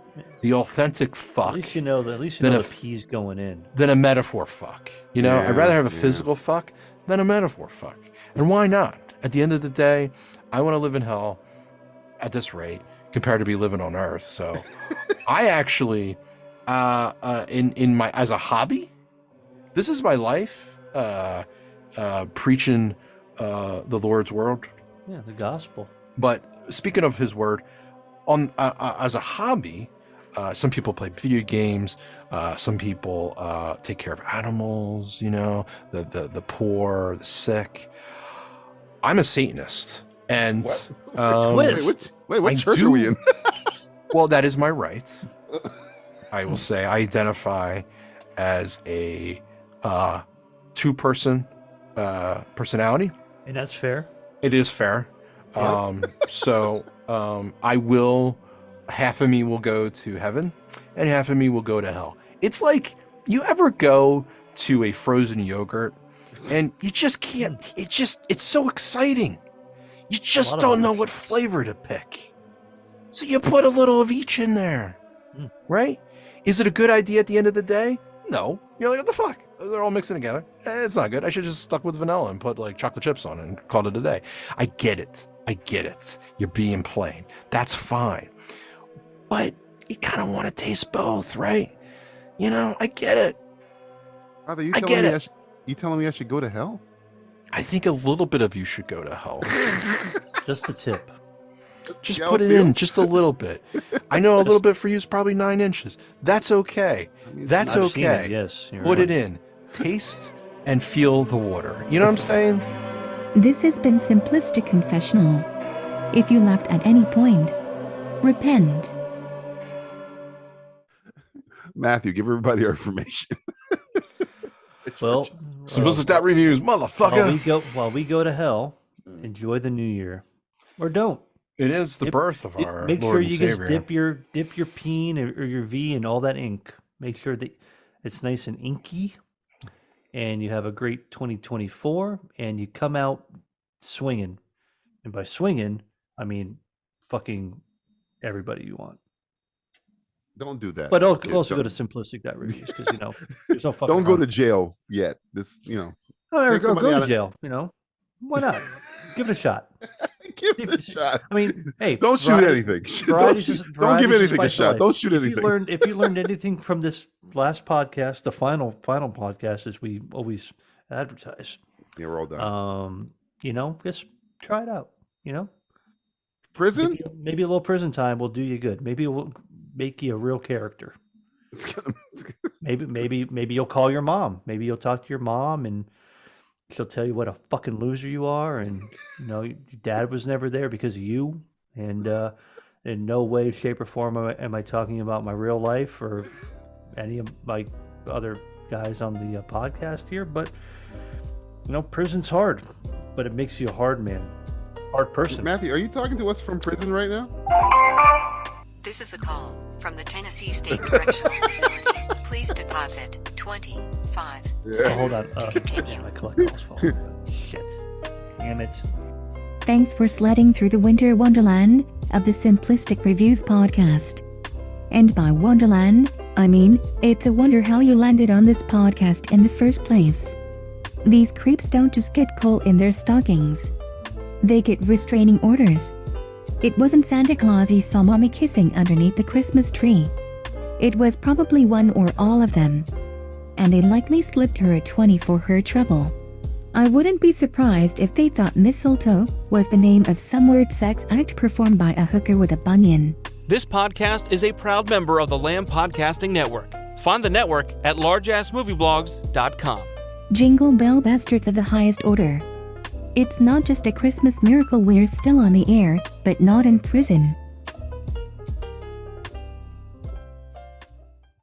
fuck. At least you know the pee's going in. Than a metaphor fuck. You know, I'd rather have a physical fuck than a metaphor fuck. And why not? At the end of the day, I want to live in hell at this rate compared to be living on earth. So I actually in my, as a hobby, this is my life, preaching the Lord's word. Yeah, the gospel. But speaking of his word, on as a hobby, some people play video games, some people take care of animals, you know, the poor, the sick. I'm a Satanist. And what church are we in? Well, that is my right. I will say I identify as a two-person personality. And that's fair. It is fair. So I will, half of me will go to heaven and half of me will go to hell. It's like, you ever go to a frozen yogurt and you just can't, it's so exciting. You just don't know what flavor to pick. So you put a little of each in there, right? Is it a good idea at the end of the day? No. You're like, what the fuck? They're all mixing together. It's not good. I should just stuck with vanilla and put like chocolate chips on it and called it a day. I get it. You're being plain. That's fine. But you kind of want to taste both, right? You know, I get it. Father, you I telling get me it. you telling me I should go to hell? I think a little bit of you should go to hell. Just a tip. Just See how put it it in feels? just a little bit. I know a little bit for you is probably 9 inches. That's okay. That's I've seen it, okay. yes, you're Put right. it in. Taste and feel the water. You know what I'm saying? This has been Simplistic Confessional. If you laughed at any point, repent. Matthew, give everybody our information. Well, Simplistic Reviews, motherfucker. while we go to hell, enjoy the new year, or don't. It is the birth of our Make Lord sure and you Savior. just dip your peen or your V in all that ink. Make sure that it's nice and inky, and you have a great 2024, and you come out swinging. And by swinging, I mean fucking everybody you want. Don't do that. But Yeah, also go don't- to Simplistic.reviews because there's no fucking. Don't go to harm. jail yet. This, Or take somebody go out to of- jail. Why not? Give it a shot. Give it a shot. I mean, hey, Don't shoot anything. Don't give anything a shot. Don't shoot anything. If you learned anything from this last podcast, the final podcast, as we always advertise, Yeah, we're all done. Just try it out. Prison? Maybe a little prison time will do you good. Maybe it will make you a real character. Maybe you'll call your mom. Maybe you'll talk to your mom and she'll tell you what a fucking loser you are, and your dad was never there because of you. And in no way, shape, or form am I talking about my real life or any of my other guys on the podcast here. But prison's hard, but it makes you a hard man, hard person. Matthew, are you talking to us from prison right now? This is a call from the Tennessee State Correctional Facility. Please deposit 25 cents Hold on. to continue. My collect calls phone. Shit. Damn it. Thanks for sledding through the winter wonderland of the Simplistic Reviews Podcast. And by wonderland, I mean, it's a wonder how you landed on this podcast in the first place. These creeps don't just get coal in their stockings. They get restraining orders. It wasn't Santa Claus you saw mommy kissing underneath the Christmas tree. It was probably one or all of them. And they likely slipped her a 20 for her trouble. I wouldn't be surprised if they thought mistletoe was the name of some weird sex act performed by a hooker with a bunion. This podcast is a proud member of the Lamb Podcasting Network. Find the network at largeassmovieblogs.com. Jingle bell bastards of the highest order. It's not just a Christmas miracle we're still on the air, but not in prison.